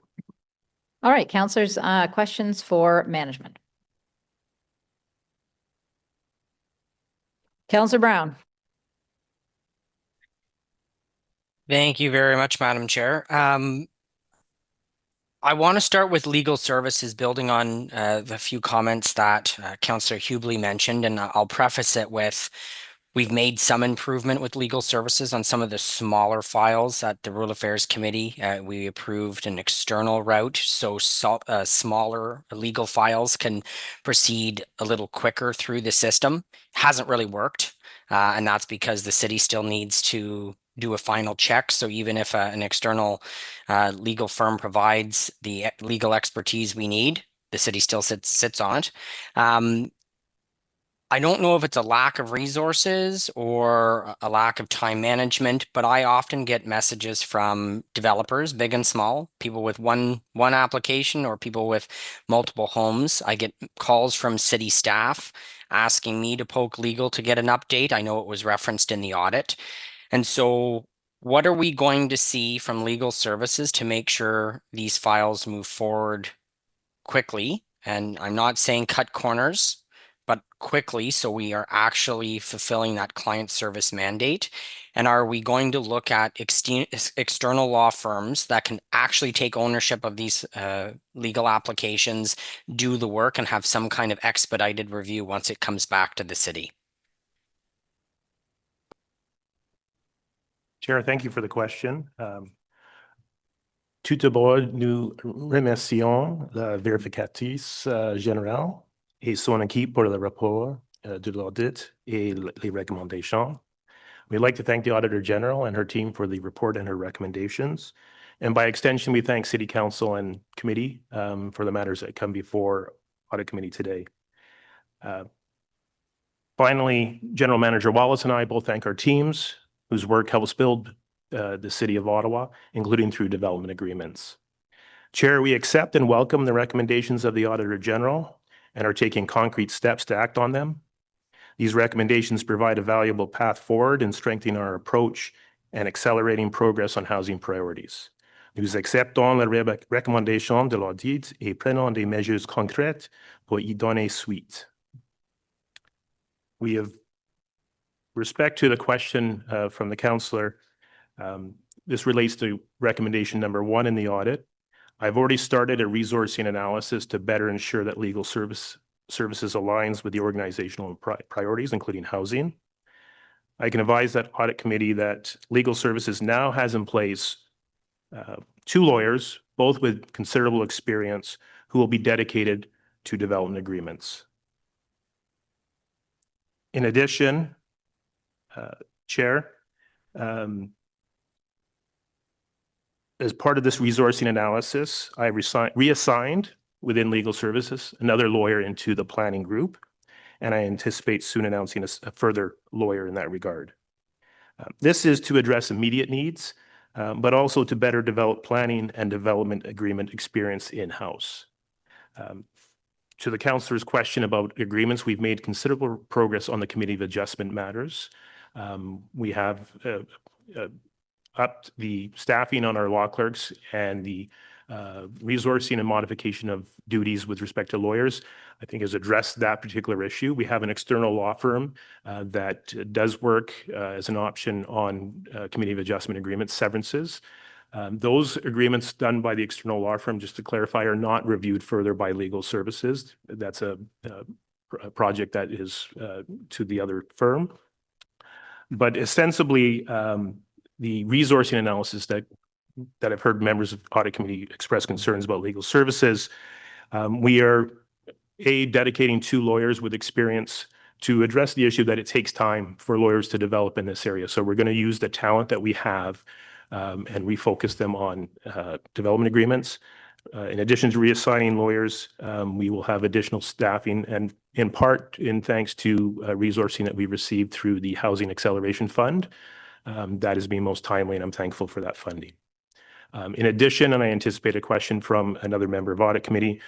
All right, councillors, questions for management? Councillor Brown. Thank you very much, Madam Chair. I want to start with legal services, building on the few comments that Councillor Hubley mentioned, and I'll preface it with, we've made some improvement with legal services on some of the smaller files at the Rural Affairs Committee. We approved an external route, so smaller legal files can proceed a little quicker through the system. Hasn't really worked, and that's because the city still needs to do a final check. So even if an external legal firm provides the legal expertise we need, the city still sits on it. I don't know if it's a lack of resources or a lack of time management, but I often get messages from developers, big and small, people with one application or people with multiple homes. I get calls from city staff asking me to poke legal to get an update. I know it was referenced in the audit. And so what are we going to see from legal services to make sure these files move forward quickly? And I'm not saying cut corners, but quickly, so we are actually fulfilling that client service mandate. And are we going to look at external law firms that can actually take ownership of these legal applications, do the work, and have some kind of expedited review once it comes back to the city? Chair, thank you for the question. Tout d'abord, nous remercions la vérificatrice générale et son équipe pour le rapport de l'audit et les recommendations. We'd like to thank the Auditor General and her team for the report and her recommendations. And by extension, we thank City Council and Committee for the matters that come before Audit Committee today. Finally, General Manager Wallace and I both thank our teams whose work helps build the City of Ottawa, including through development agreements. Chair, we accept and welcome the recommendations of the Auditor General and are taking concrete steps to act on them. These recommendations provide a valuable path forward in strengthening our approach and accelerating progress on housing priorities. Nous acceptons les recommandations de l'audit et prenons des mesures concrètes pour y donner suite. We have respect to the question from the councillor. This relates to recommendation number 1 in the audit. I've already started a resourcing analysis to better ensure that legal services aligns with the organizational priorities, including housing. I can advise that audit committee that legal services now has in place 2 lawyers, both with considerable experience, who will be dedicated to development agreements. In addition, Chair, as part of this resourcing analysis, I reassigned within legal services another lawyer into the planning group, and I anticipate soon announcing a further lawyer in that regard. This is to address immediate needs, but also to better develop planning and development agreement experience in-house. To the councillor's question about agreements, we've made considerable progress on the Committee of Adjustment matters. We have upped the staffing on our law clerks and the resourcing and modification of duties with respect to lawyers, I think, has addressed that particular issue. We have an external law firm that does work as an option on Committee of Adjustment agreements, severances. Those agreements done by the external law firm, just to clarify, are not reviewed further by legal services. That's a project that is to the other firm. But ostensibly, the resourcing analysis that I've heard members of Audit Committee express concerns about legal services, we are dedicating 2 lawyers with experience to address the issue that it takes time for lawyers to develop in this area. So we're going to use the talent that we have and refocus them on development agreements. In addition to reassigning lawyers, we will have additional staffing, and in part in thanks to resourcing that we received through the Housing Acceleration Fund. That is being most timely, and I'm thankful for that funding. In addition, and I anticipate a question from another member of Audit Committee,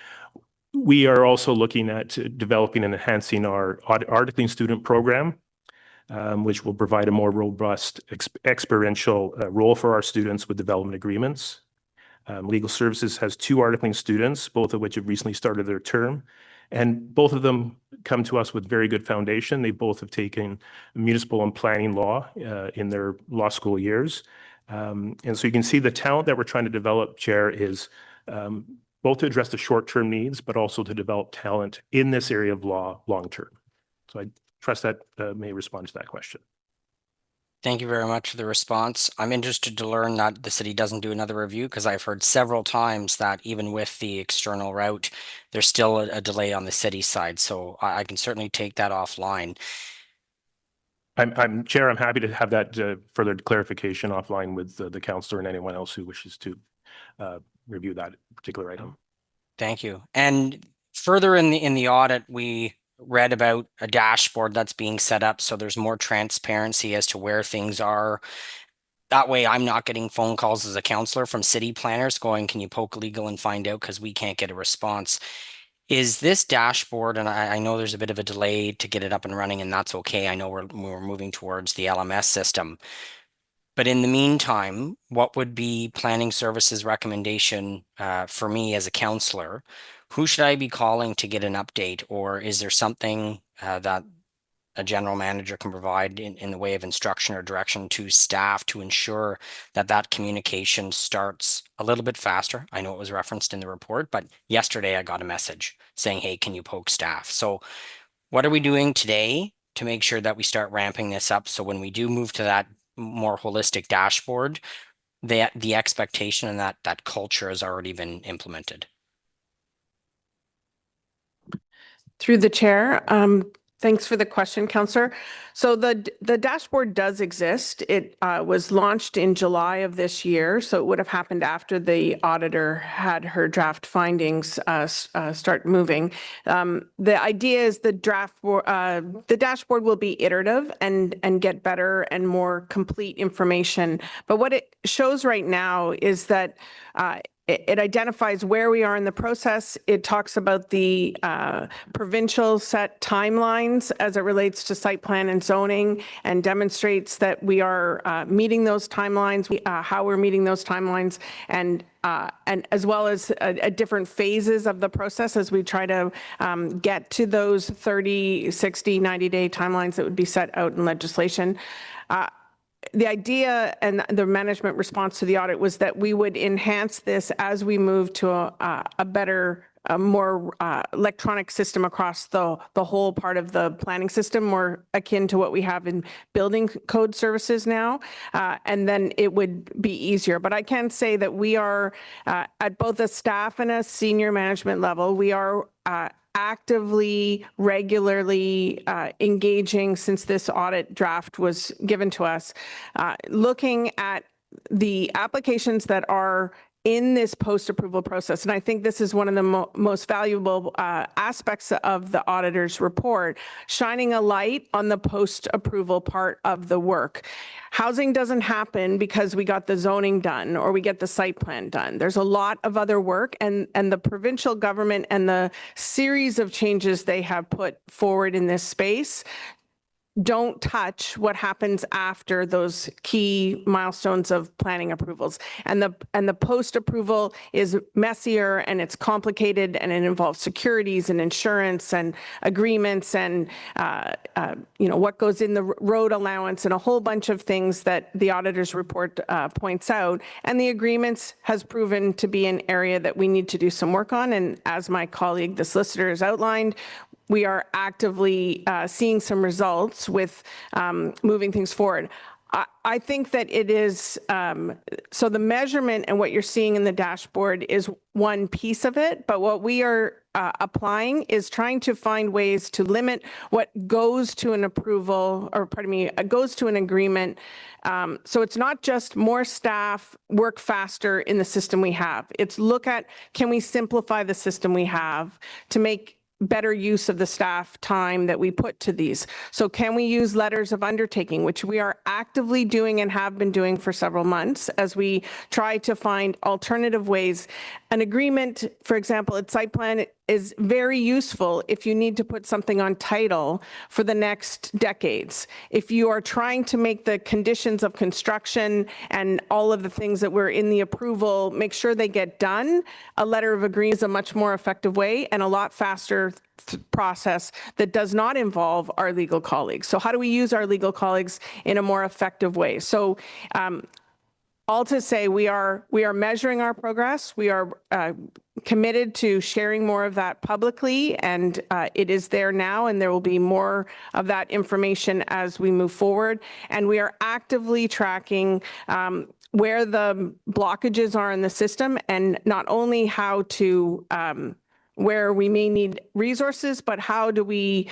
we are also looking at developing and enhancing our articling student program, which will provide a more robust experiential role for our students with development agreements. Legal Services has 2 articling students, both of which have recently started their term, and both of them come to us with very good foundation. They both have taken municipal and planning law in their law school years. And so you can see the talent that we're trying to develop, Chair, is both to address the short-term needs, but also to develop talent in this area of law long-term. So I trust that may respond to that question. Thank you very much for the response. I'm interested to learn that the city doesn't do another review, because I've heard several times that even with the external route, there's still a delay on the city side. So I can certainly take that offline. I'm Chair, I'm happy to have that further clarification offline with the counselor and anyone else who wishes to review that particular item. Thank you. And further in the audit, we read about a dashboard that's being set up so there's more transparency as to where things are. That way I'm not getting phone calls as a counselor from city planners going, can you poke legal and find out, because we can't get a response. Is this dashboard, and I know there's a bit of a delay to get it up and running, and that's okay. I know we're moving towards the LMS system. But in the meantime, what would be planning services recommendation for me as a counselor? Who should I be calling to get an update? Or is there something that a general manager can provide in the way of instruction or direction to staff to ensure that that communication starts a little bit faster? I know it was referenced in the report, but yesterday I got a message saying, hey, can you poke staff? So what are we doing today to make sure that we start ramping this up? So when we do move to that more holistic dashboard, the expectation and that culture has already been implemented. Through the chair, thanks for the question, Councillor. So the dashboard does exist. It was launched in July of this year, so it would have happened after the auditor had her draft findings start moving. The idea is the dashboard will be iterative and get better and more complete information. But what it shows right now is that it identifies where we are in the process. It talks about the provincial set timelines as it relates to site plan and zoning, and demonstrates that we are meeting those timelines, how we're meeting those timelines, and as well as at different phases of the process as we try to get to those 30, 60, 90-day timelines that would be set out in legislation. The idea and the management response to the audit was that we would enhance this as we move to a better, more electronic system across the whole part of the planning system, more akin to what we have in building code services now. And then it would be easier. But I can say that we are at both a staff and a senior management level, we are actively, regularly engaging since this audit draft was given to us, looking at the applications that are in this post-approval process. And I think this is one of the most valuable aspects of the auditor's report, shining a light on the post-approval part of the work. Housing doesn't happen because we got the zoning done or we get the site plan done. There's a lot of other work, and the provincial government and the series of changes they have put forward in this space don't touch what happens after those key milestones of planning approvals. And the post-approval is messier and it's complicated, and it involves securities and insurance and agreements and what goes in the road allowance and a whole bunch of things that the auditor's report points out. And the agreements has proven to be an area that we need to do some work on. And as my colleague, the solicitor, has outlined, we are actively seeing some results with moving things forward. I think that it is, so the measurement and what you're seeing in the dashboard is one piece of it, but what we are applying is trying to find ways to limit what goes to an approval, or pardon me, goes to an agreement. So it's not just more staff, work faster in the system we have. It's look at, can we simplify the system we have to make better use of the staff time that we put to these. So can we use letters of undertaking, which we are actively doing and have been doing for several months as we try to find alternative ways. An agreement, for example, at site plan is very useful if you need to put something on title for the next decades. If you are trying to make the conditions of construction and all of the things that were in the approval, make sure they get done, a letter of agreement is a much more effective way and a lot faster process that does not involve our legal colleagues. So how do we use our legal colleagues in a more effective way? So all to say, we are measuring our progress. We are committed to sharing more of that publicly, and it is there now, and there will be more of that information as we move forward. And we are actively tracking where the blockages are in the system, and not only how to where we may need resources, but how do we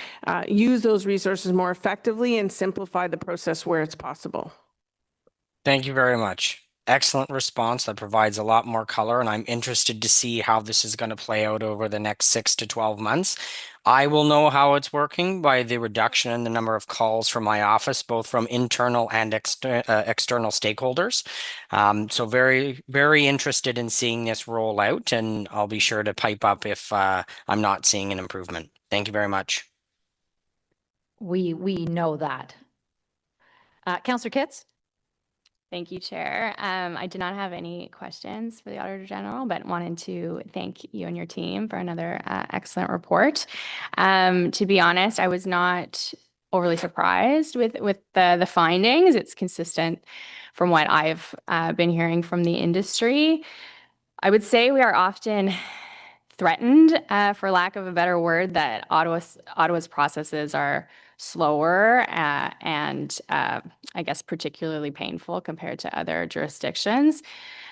use those resources more effectively and simplify the process where it's possible? Thank you very much. Excellent response. That provides a lot more color, and I'm interested to see how this is going to play out over the next 6 to 12 months. I will know how it's working by the reduction in the number of calls from my office, both from internal and external stakeholders. So very, very interested in seeing this roll out, and I'll be sure to pipe up if I'm not seeing an improvement. Thank you very much. We know that. Councillor Kitts? Thank you, Chair. I did not have any questions for the Auditor General, but wanted to thank you and your team for another excellent report. To be honest, I was not overly surprised with the findings. It's consistent from what I've been hearing from the industry. I would say we are often threatened, for lack of a better word, that Ottawa's processes are slower and I guess particularly painful compared to other jurisdictions.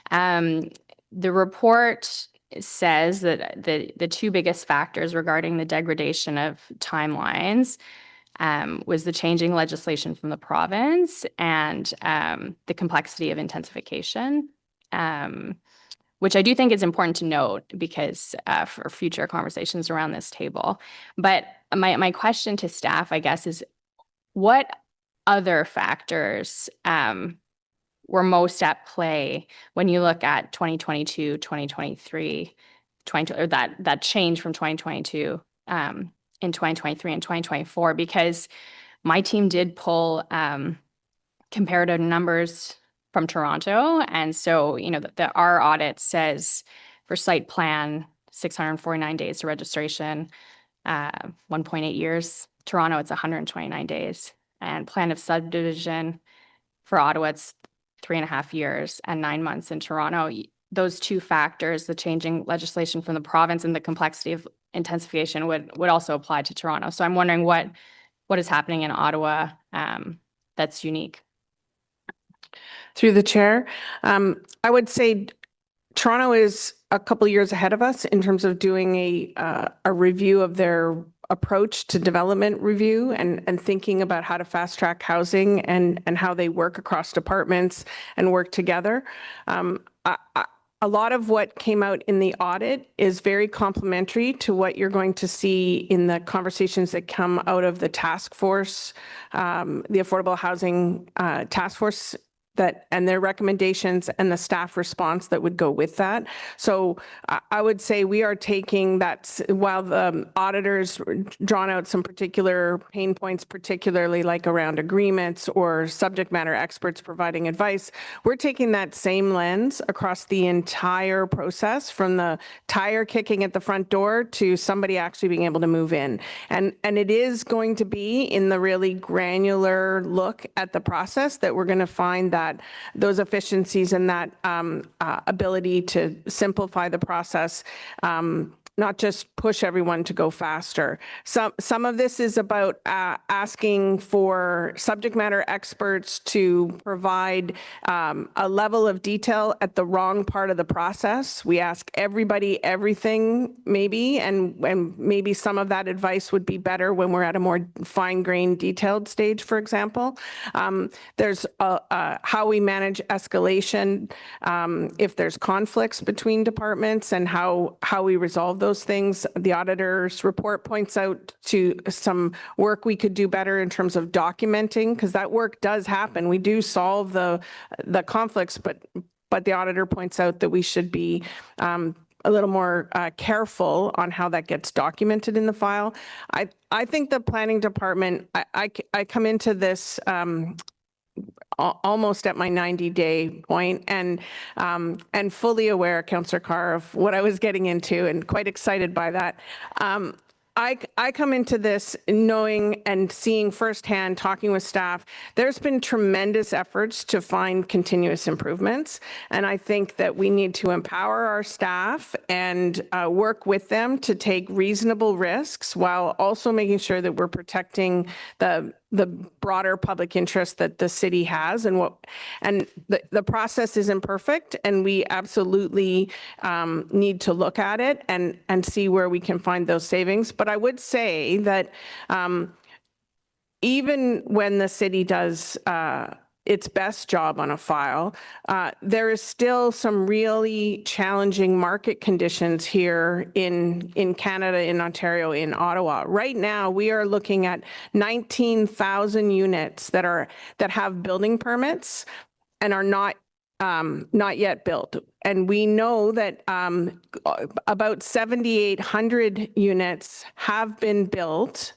The report says that the two biggest factors regarding the degradation of timelines was the changing legislation from the province and the complexity of intensification. Which I do think is important to note because for future conversations around this table. But my question to staff, I guess, is what other factors were most at play when you look at 2022, 2023, or that change from 2022 in 2023 and 2024? Because my team did pull comparative numbers from Toronto. And so, you know, our audit says for site plan, 649 days to registration, 1.8 years. Toronto, it's 129 days. And plan of subdivision for Ottawa, it's 3.5 years and 9 months in Toronto. Those two factors, the changing legislation from the province and the complexity of intensification would also apply to Toronto. So I'm wondering what is happening in Ottawa that's unique. Through the chair, I would say Toronto is a couple years ahead of us in terms of doing a review of their approach to development review and thinking about how to fast track housing and how they work across departments and work together. A lot of what came out in the audit is very complementary to what you're going to see in the conversations that come out of the task force, the Affordable Housing Task Force and their recommendations and the staff response that would go with that. So I would say we are taking that, while the auditors drawn out some particular pain points, particularly like around agreements or subject matter experts providing advice, we're taking that same lens across the entire process, from the tire kicking at the front door to somebody actually being able to move in. And it is going to be in the really granular look at the process that we're going to find that those efficiencies and that ability to simplify the process, not just push everyone to go faster. Some of this is about asking for subject matter experts to provide a level of detail at the wrong part of the process. We ask everybody everything, maybe, and maybe some of that advice would be better when we're at a more fine-grained, detailed stage, for example. There's how we manage escalation, if there's conflicts between departments, and how we resolve those things. The auditor's report points out to some work we could do better in terms of documenting, because that work does happen. We do solve the conflicts, but the auditor points out that we should be a little more careful on how that gets documented in the file. I think the planning department, I come into this almost at my 90-day point, and fully aware, Councillor Carr, of what I was getting into, and quite excited by that. I come into this knowing and seeing firsthand, talking with staff, there's been tremendous efforts to find continuous improvements. And I think that we need to empower our staff and work with them to take reasonable risks while also making sure that we're protecting the the broader public interest that the city has and the process isn't perfect, and we absolutely need to look at it and see where we can find those savings. But I would say that even when the city does its best job on a file, there is still some really challenging market conditions here in Canada, in Ontario, in Ottawa. Right now, we are looking at 19,000 units that have building permits and are not yet built. And we know that about 7,800 units have been built,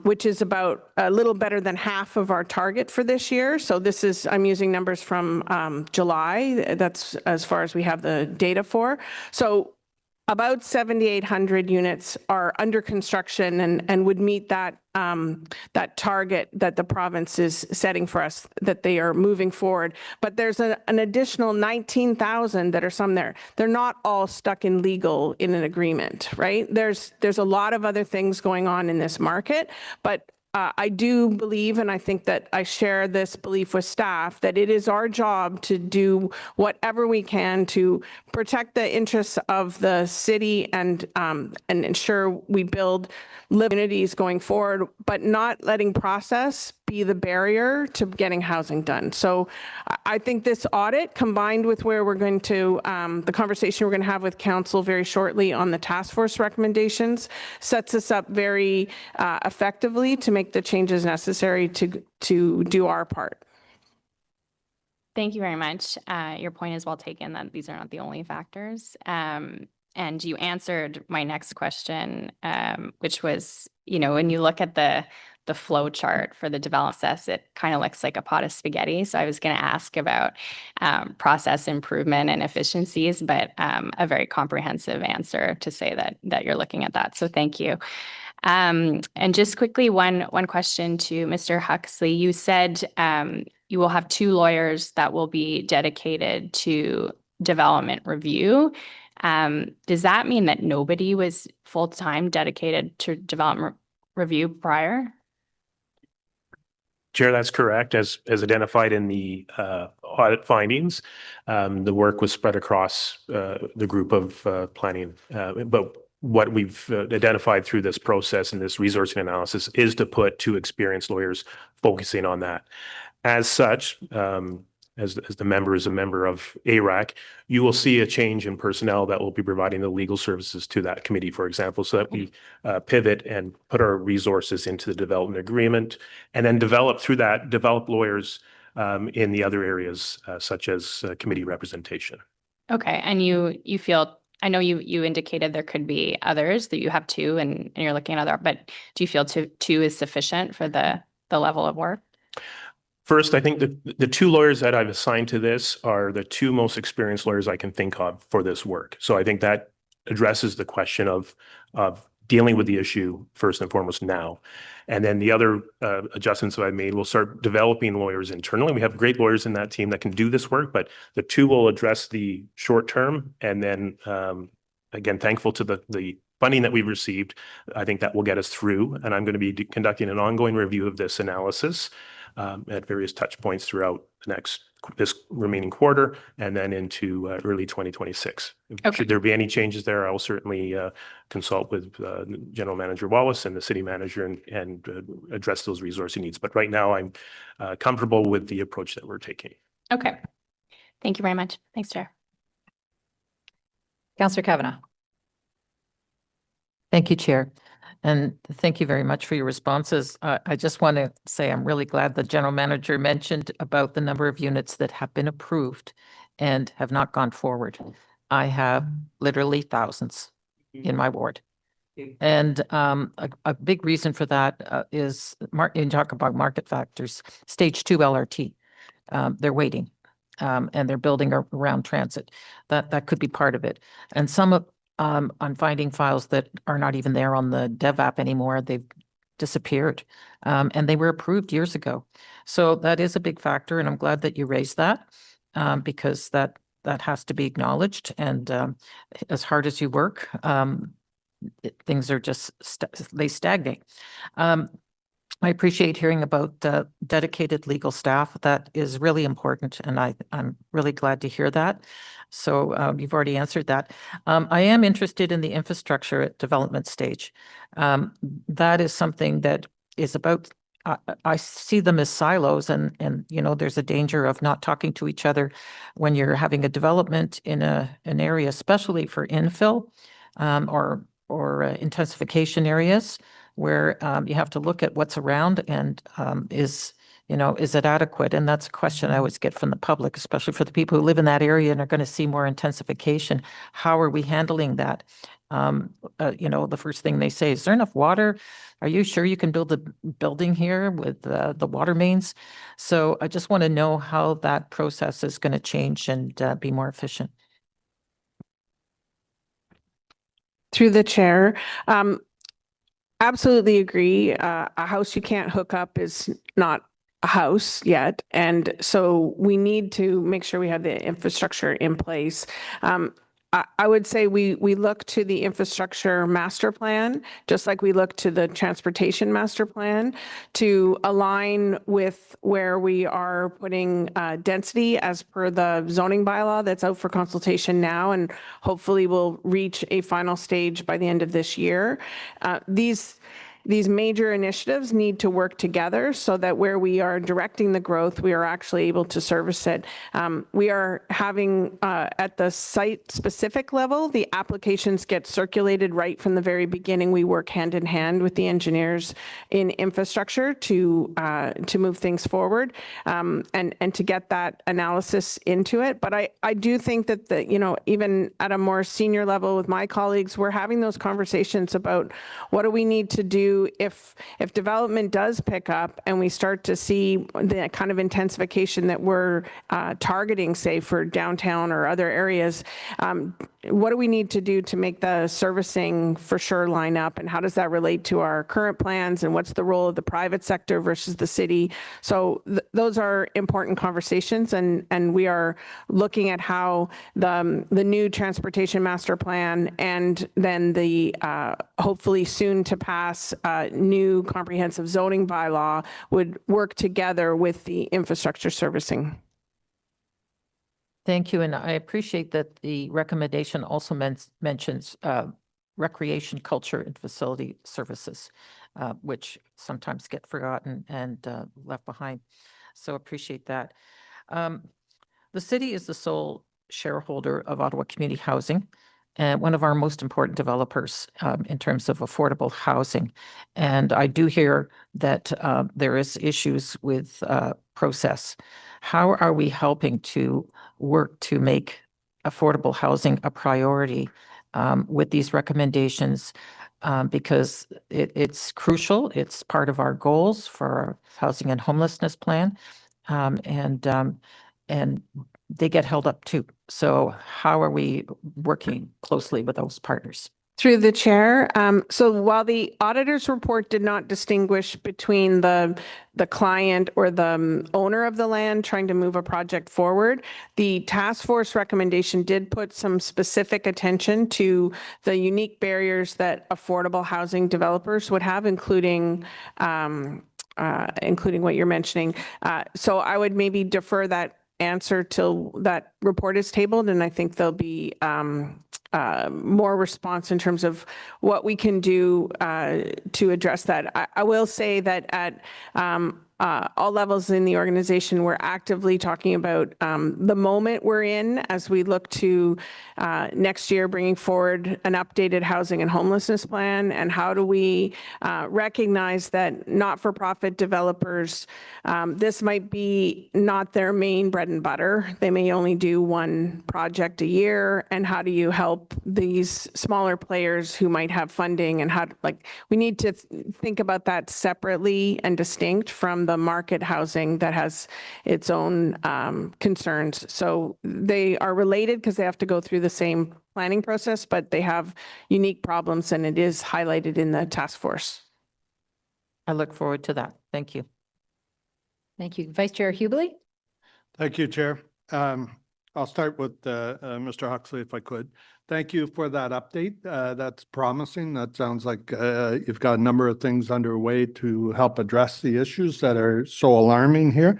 which is about a little better than half of our target for this year. So this is, I'm using numbers from July. That's as far as we have the data for. So about 7,800 units are under construction and would meet that that target that the province is setting for us, that they are moving forward. But there's an additional 19,000 that are some there. They're not all stuck in legal in an agreement, right? There's a lot of other things going on in this market, but I do believe, and I think that I share this belief with staff, that it is our job to do whatever we can to protect the interests of the city and ensure we build living communities going forward, but not letting process be the barrier to getting housing done. So I think this audit, combined with where we're going to, the conversation we're going to have with council very shortly on the task force recommendations, sets us up very effectively to make the changes necessary to do our part. Thank you very much. Your point is well taken that these are not the only factors. And you answered my next question, which was, you know, when you look at the flow chart for the development process, it kind of looks like a pot of spaghetti. So I was going to ask about process improvement and efficiencies, but a very comprehensive answer to say that you're looking at that. So thank you. And just quickly, one question to Mr. Huxley. You said you will have 2 lawyers that will be dedicated to development review. Does that mean that nobody was full-time dedicated to development review prior? Chair, that's correct. As identified in the audit findings, the work was spread across the group of planning. But what we've identified through this process and this resourcing analysis is to put 2 experienced lawyers focusing on that. As such, as the member is a member of ARAC, you will see a change in personnel that will be providing the legal services to that committee, for example, so that we pivot and put our resources into the development agreement, and then develop lawyers in the other areas, such as committee representation. Okay, and you feel, I know you indicated there could be others, that you have 2 and you're looking at other, but do you feel 2 is sufficient for the level of work? First, I think the 2 lawyers that I've assigned to this are the 2 most experienced lawyers I can think of for this work. So I think that addresses the question of dealing with the issue first and foremost now. And then the other adjustments that I've made, we'll start developing lawyers internally. We have great lawyers in that team that can do this work, but the 2 will address the short term. And then again, thankful to the funding that we've received, I think that will get us through. And I'm going to be conducting an ongoing review of this analysis at various touch points throughout this remaining quarter and then into early 2026. Okay. Should there be any changes there, I will certainly consult with General Manager Wallace and the city manager and address those resourcing needs. But right now I'm comfortable with the approach that we're taking. Okay. Thank you very much. Thanks, Chair. Councillor Kavanagh. Thank you, Chair. And thank you very much for your responses. I just want to say I'm really glad the general manager mentioned about the number of units that have been approved and have not gone forward. I have literally thousands in my ward. And a big reason for that is, you talk about market factors, stage 2 LRT. They're waiting and they're building around transit. That could be part of it. And I'm finding files that are not even there on the dev app anymore. They've disappeared and they were approved years ago. So that is a big factor. And I'm glad that you raised that because that has to be acknowledged. And as hard as you work, things are just, they stagnate. I appreciate hearing about dedicated legal staff. That is really important, and I'm really glad to hear that. So you've already answered that. I am interested in the infrastructure at development stage. That is something that is about, I see them as silos, and you know, there's a danger of not talking to each other when you're having a development in an area, especially for infill or intensification areas, where you have to look at what's around and is it adequate? And that's a question I always get from the public, especially for the people who live in that area and are going to see more intensification. How are we handling that? The first thing they say, is there enough water? Are you sure you can build a building here with the water mains? So I just want to know how that process is going to change and be more efficient. Through the chair, absolutely agree. A house you can't hook up is not a house yet. And so we need to make sure we have the infrastructure in place. I would say we look to the infrastructure master plan, just like we look to the transportation master plan, to align with where we are putting density as per the zoning bylaw that's out for consultation now, and hopefully will reach a final stage by the end of this year. These major initiatives need to work together so that where we are directing the growth, we are actually able to service it. We are having, at the site-specific level, the applications get circulated right from the very beginning. We work hand in hand with the engineers in infrastructure to move things forward and to get that analysis into it. But I do think that even at a more senior level with my colleagues, we're having those conversations about what do we need to do if development does pick up and we start to see the kind of intensification that we're targeting, say for downtown or other areas. What do we need to do to make the servicing for sure line up, and how does that relate to our current plans, and what's the role of the private sector versus the city? So those are important conversations, and we are looking at how the new transportation master plan and then the hopefully soon to pass new comprehensive zoning bylaw would work together with the infrastructure servicing. Thank you, and I appreciate that the recommendation also mentions recreation, culture, and facility services, which sometimes get forgotten and left behind. So appreciate that. The city is the sole shareholder of Ottawa Community Housing, and one of our most important developers in terms of affordable housing. And I do hear that there is issues with process. How are we helping to work to make affordable housing a priority with these recommendations? Because it's crucial. It's part of our goals for our housing and homelessness plan. And they get held up too. So how are we working closely with those partners? Through the chair. So while the auditor's report did not distinguish between the client or the owner of the land trying to move a project forward, the task force recommendation did put some specific attention to the unique barriers that affordable housing developers would have, including what you're mentioning. So I would maybe defer that answer till that report is tabled, and I think there'll be more response in terms of what we can do to address that. I will say that at all levels in the organization, we're actively talking about the moment we're in as we look to next year bringing forward an updated housing and homelessness plan, and how do we recognize that not-for-profit developers, this might be not their main bread and butter. They may only do one project a year, and how do you help these smaller players who might have funding, and we need to think about that separately and distinct from the market housing that has its own concerns. So they are related because they have to go through the same planning process, but they have unique problems, and it is highlighted in the task force. I look forward to that. Thank you. Thank you. Vice Chair Hubley? Thank you, Chair. I'll start with Mr. Huxley, if I could. Thank you for that update. That's promising. That sounds like you've got a number of things underway to help address the issues that are so alarming here.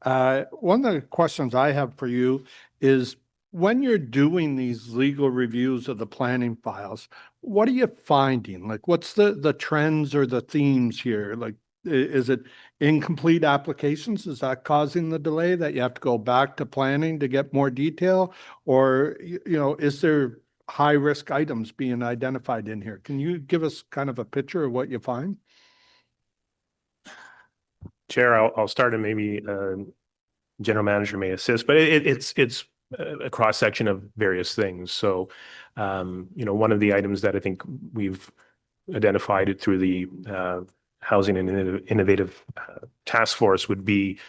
One of the questions I have for you is, when you're doing these legal reviews of the planning files, what are you finding? Like, what's the trends or the themes here? Like, is it incomplete applications? Is that causing the delay, that you have to go back to planning to get more detail? Or, is there high-risk items being identified in here? Can you give us kind of a picture of what you find? Chair, I'll start, and maybe general manager may assist, but it's a cross section of various things. So, one of the items that I think we've identified it through the Housing and Innovative Task Force would be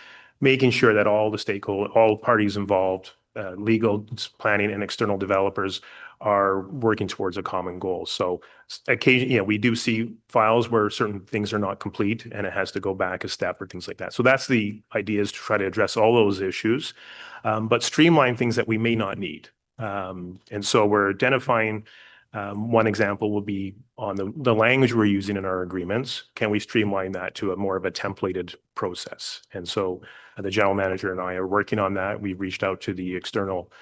making sure that all the all parties involved, legal, planning, and external developers, are working towards a common goal. So occasionally, we do see files where certain things are not complete and it has to go back a step or things like that. So that's the idea, is to try to address all those issues, but streamline things that we may not need. And so we're identifying, one example will be on the language we're using in our agreements. Can we streamline that to a more of a templated process? And so the general manager and I are working on that. We've reached out to the external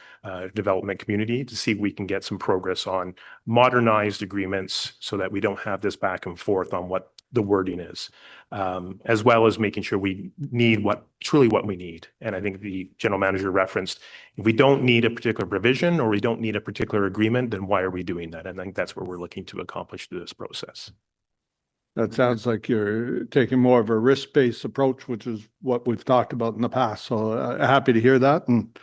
development community to see if we can get some progress on modernized agreements so that we don't have this back and forth on what the wording is, as well as making sure we need truly what we need. And I think the general manager referenced, if we don't need a particular provision or we don't need a particular agreement, then why are we doing that? And I think that's what we're looking to accomplish through this process. That sounds like you're taking more of a risk-based approach, which is what we've talked about in the past. So happy to hear that. And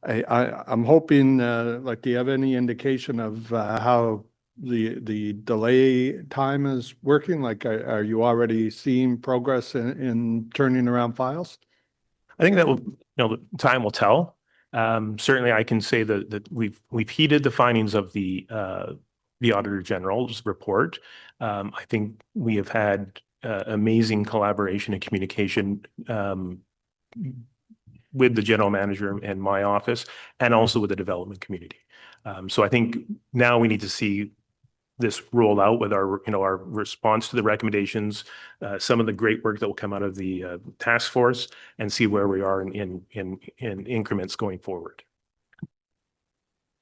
I'm hoping, do you have any indication of how the delay time is working? Like, are you already seeing progress in turning around files? I think that will, time will tell. Certainly, I can say that we've heeded the findings of the Auditor General's report. I think we have had amazing collaboration and communication with the general manager and my office, and also with the development community. So I think now we need to see this rolled out with our response to the recommendations, some of the great work that will come out of the task force, and see where we are in increments going forward.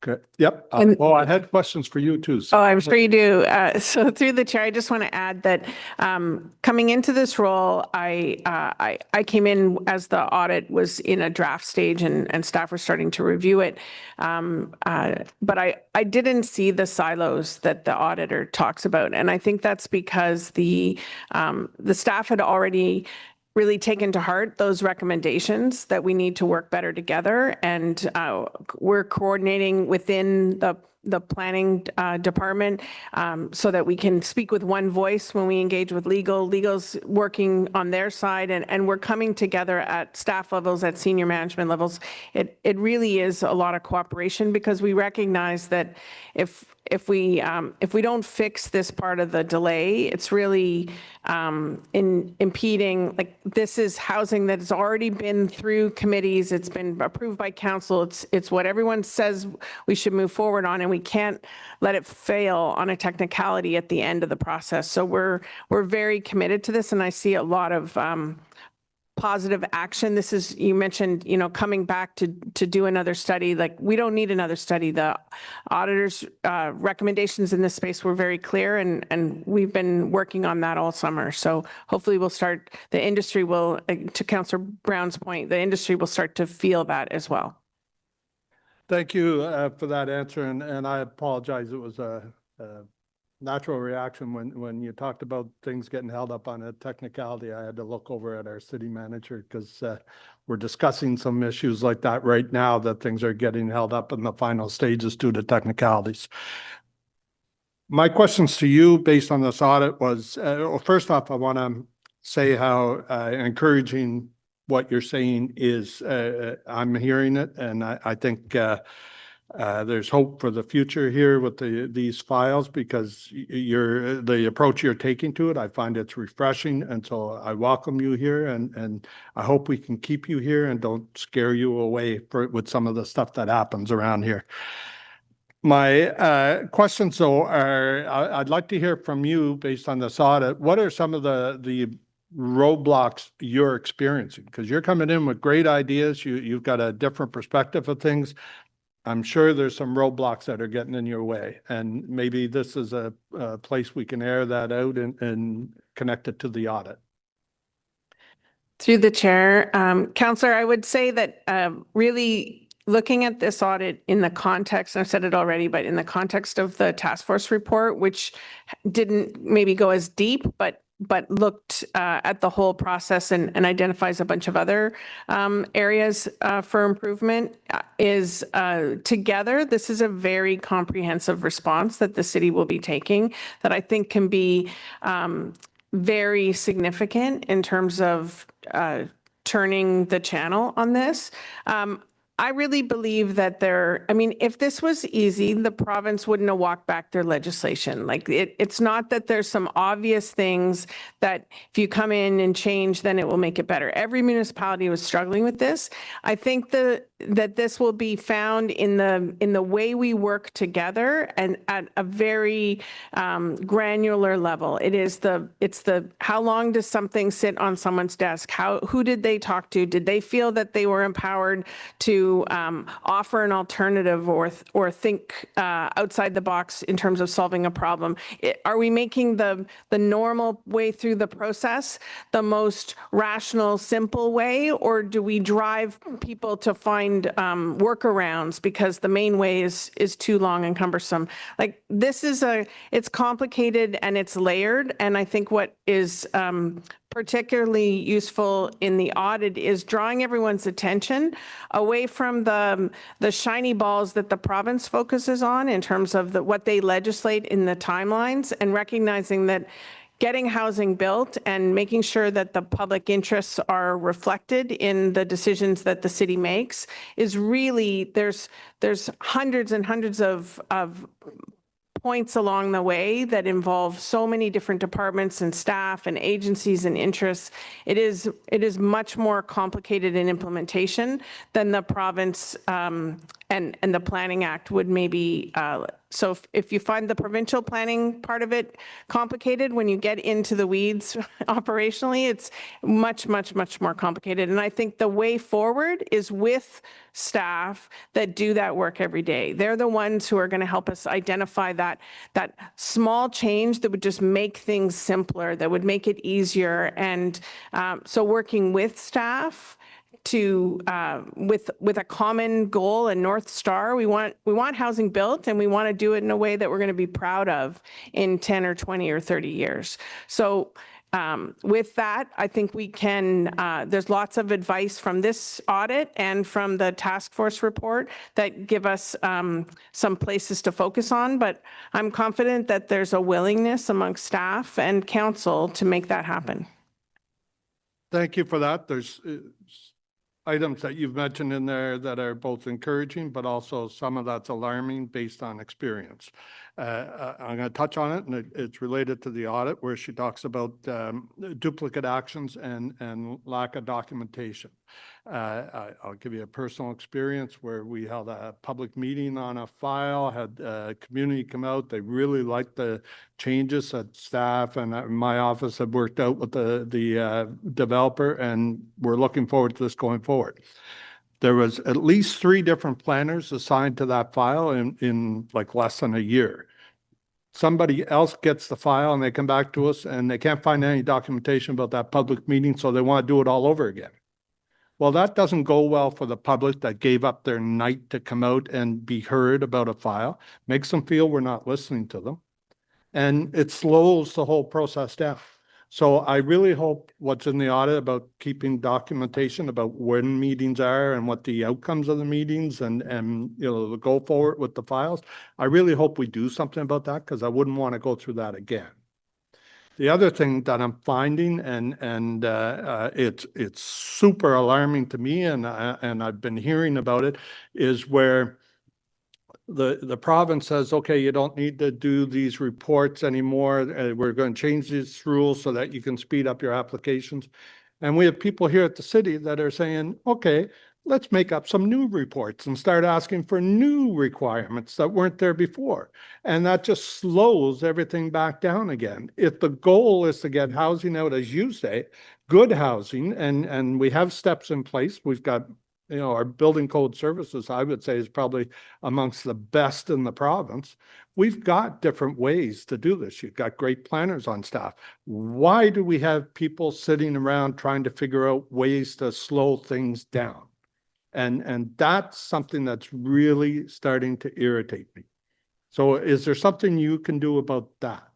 Okay. Yep. Well, I had questions for you too. Oh, I'm sure you do. So through the chair, I just want to add that coming into this role, I came in as the audit was in a draft stage and staff were starting to review it. But I didn't see the silos that the auditor talks about. And I think that's because the staff had already really taken to heart those recommendations that we need to work better together. And we're coordinating within the planning department so that we can speak with one voice when we engage with legal. Legal's working on their side, and we're coming together at staff levels, at senior management levels. It really is a lot of cooperation, because we recognize that if we don't fix this part of the delay, it's really impeding. Like, this is housing that has already been through committees. It's been approved by council. It's what everyone says we should move forward on, and we can't let it fail on a technicality at the end of the process. So we're very committed to this, and I see a lot of positive action. This is, you mentioned, coming back to do another study. Like, we don't need another study. The auditor's recommendations in this space were very clear, and we've been working on that all summer. So hopefully the industry will, to Councillor Brown's point, the industry will start to feel that as well. Thank you for that answer. And I apologize. It was a natural reaction when you talked about things getting held up on a technicality. I had to look over at our city manager, because we're discussing some issues like that right now, that things are getting held up in the final stages due to technicalities. My questions to you based on this audit was, well, first off, I want to say how encouraging what you're saying is. I'm hearing it, and I think There's hope for the future here with these files because the approach you're taking to it, I find it's refreshing. And so I welcome you here and I hope we can keep you here and don't scare you away with some of the stuff that happens around here. My questions though are, I'd like to hear from you based on this audit. What are some of the roadblocks you're experiencing? Because you're coming in with great ideas. You've got a different perspective of things. I'm sure there's some roadblocks that are getting in your way, and maybe this is a place we can air that out and connect it to the audit. Through the chair, Councillor, I would say that really looking at this audit in the context, and I've said it already, but in the context of the task force report, which didn't maybe go as deep, but looked at the whole process and identifies a bunch of other areas for improvement, is together, this is a very comprehensive response that the city will be taking that I think can be very significant in terms of turning the channel on this. I really believe that if this was easy, the province wouldn't have walked back their legislation. Like it's not that there's some obvious things that if you come in and change, then it will make it better. Every municipality was struggling with this. I think that this will be found in the way we work together and at a very granular level. It's the how long does something sit on someone's desk? Who did they talk to? Did they feel that they were empowered to offer an alternative or think outside the box in terms of solving a problem? Are we making the normal way through the process the most rational, simple way, or do we drive people to find workarounds because the main way is too long and cumbersome? Like this is it's complicated and it's layered, and I think what is particularly useful in the audit is drawing everyone's attention away from the shiny balls that the province focuses on in terms of what they legislate in the timelines, and recognizing that getting housing built and making sure that the public interests are reflected in the decisions that the city makes is really, there's hundreds and hundreds of points along the way that involve so many different departments and staff and agencies and interests. It is much more complicated in implementation than the province and the Planning Act would maybe. So if you find the provincial planning part of it complicated, when you get into the weeds operationally, it's much, much, much more complicated. And I think the way forward is with staff that do that work every day. They're the ones who are going to help us identify that small change that would just make things simpler, that would make it easier. And so working with staff to with a common goal and North Star. We want housing built, and we want to do it in a way that we're going to be proud of in 10 or 20 or 30 years. So with that, I think we can, there's lots of advice from this audit and from the task force report that give us some places to focus on, but I'm confident that there's a willingness amongst staff and council to make that happen. Thank you for that. There's items that you've mentioned in there that are both encouraging, but also some of that's alarming based on experience. I'm going to touch on it, and it's related to the audit where she talks about duplicate actions and lack of documentation. I'll give you a personal experience where we held a public meeting on a file, had a community come out. They really liked the changes that staff and my office had worked out with the developer, and we're looking forward to this going forward. There was at least 3 different planners assigned to that file in like less than a year. Somebody else gets the file and they come back to us and they can't find any documentation about that public meeting, so they want to do it all over again. Well, that doesn't go well for the public that gave up their night to come out and be heard about a file. Makes them feel we're not listening to them. And it slows the whole process down. So I really hope what's in the audit about keeping documentation about when meetings are and what the outcomes of the meetings and you know, the go forward with the files. I really hope we do something about that, because I wouldn't want to go through that again. The other thing that I'm finding, and it's super alarming to me, and I've been hearing about it, is where the province says, okay, you don't need to do these reports anymore. We're going to change these rules so that you can speed up your applications. And we have people here at the city that are saying, okay, let's make up some new reports and start asking for new requirements that weren't there before. And that just slows everything back down again. If the goal is to get housing out, as you say, good housing, and we have steps in place, we've got, our building code services, I would say, is probably amongst the best in the province. We've got different ways to do this. You've got great planners on staff. Why do we have people sitting around trying to figure out ways to slow things down? And that's something that's really starting to irritate me. So is there something you can do about that?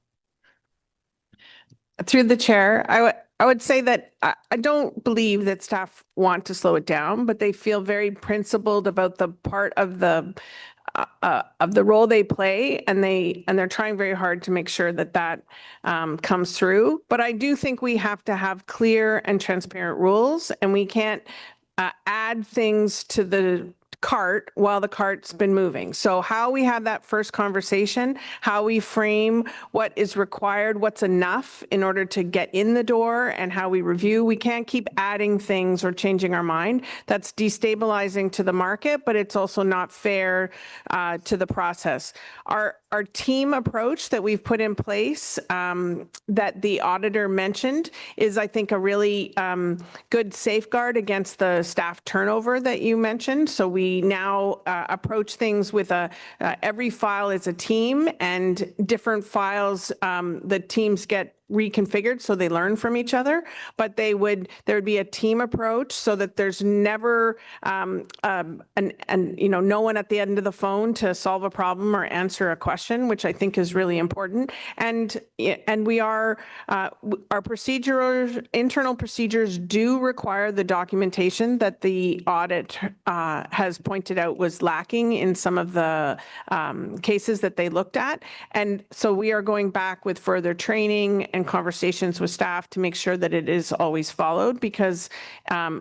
Through the chair, I would say that I don't believe that staff want to slow it down, but they feel very principled about the part of the role they play, and they're trying very hard to make sure that comes through. But I do think we have to have clear and transparent rules, and we can't add things to the cart while the cart's been moving. So how we have that first conversation, how we frame what is required, what's enough in order to get in the door, and how we review. We can't keep adding things or changing our mind. That's destabilizing to the market, but it's also not fair to the process. Our team approach that we've put in place that the auditor mentioned is, I think, a really good safeguard against the staff turnover that you mentioned. So we now approach things with every file is a team, and different files, the teams get reconfigured so they learn from each other, but there would be a team approach so that there's never no one at the end of the phone to solve a problem or answer a question, which I think is really important. And we are our internal procedures do require the documentation that the audit has pointed out was lacking in some of the cases that they looked at. And so we are going back with further training and conversations with staff to make sure that it is always followed, because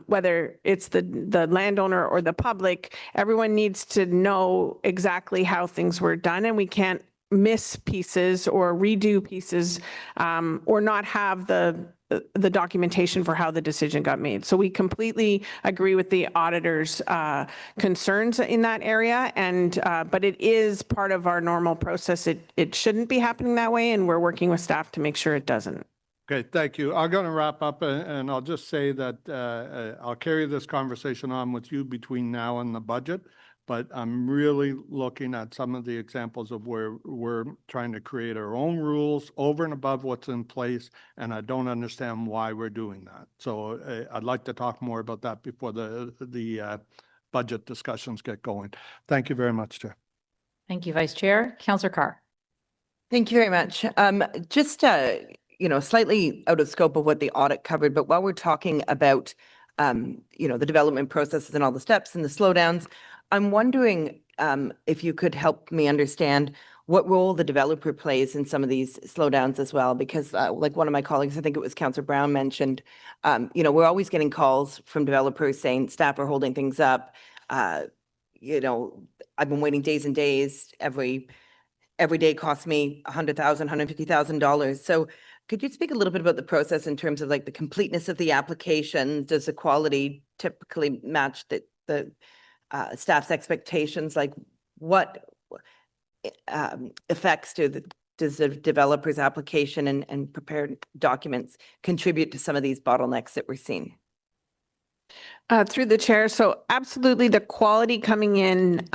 whether it's the landowner or the public, everyone needs to know exactly how things were done, and we can't miss pieces or redo pieces or not have the documentation for how the decision got made. So we completely agree with the auditor's concerns in that area, and but it is part of our normal process. It shouldn't be happening that way, and we're working with staff to make sure it doesn't. Okay, thank you. I'm going to wrap up, and I'll just say that I'll carry this conversation on with you between now and the budget, but I'm really looking at some of the examples of where we're trying to create our own rules over and above what's in place, and I don't understand why we're doing that. So I'd like to talk more about that before the budget discussions get going. Thank you very much, Chair. Thank you, Vice Chair. Councillor Carr. Thank you very much. Just slightly out of scope of what the audit covered, but while we're talking about the development processes and all the steps and the slowdowns, I'm wondering if you could help me understand what role the developer plays in some of these slowdowns as well, because like one of my colleagues, I think it was Councillor Brown, mentioned, we're always getting calls from developers saying staff are holding things up. I've been waiting days and days. Every day costs me $100,000, $150,000. So could you speak a little bit about the process in terms of like the completeness of the application? Does the quality typically match the staff's expectations? Like what effects does the developer's application and prepared documents contribute to some of these bottlenecks that we're seeing? Through the chair, so absolutely the quality coming in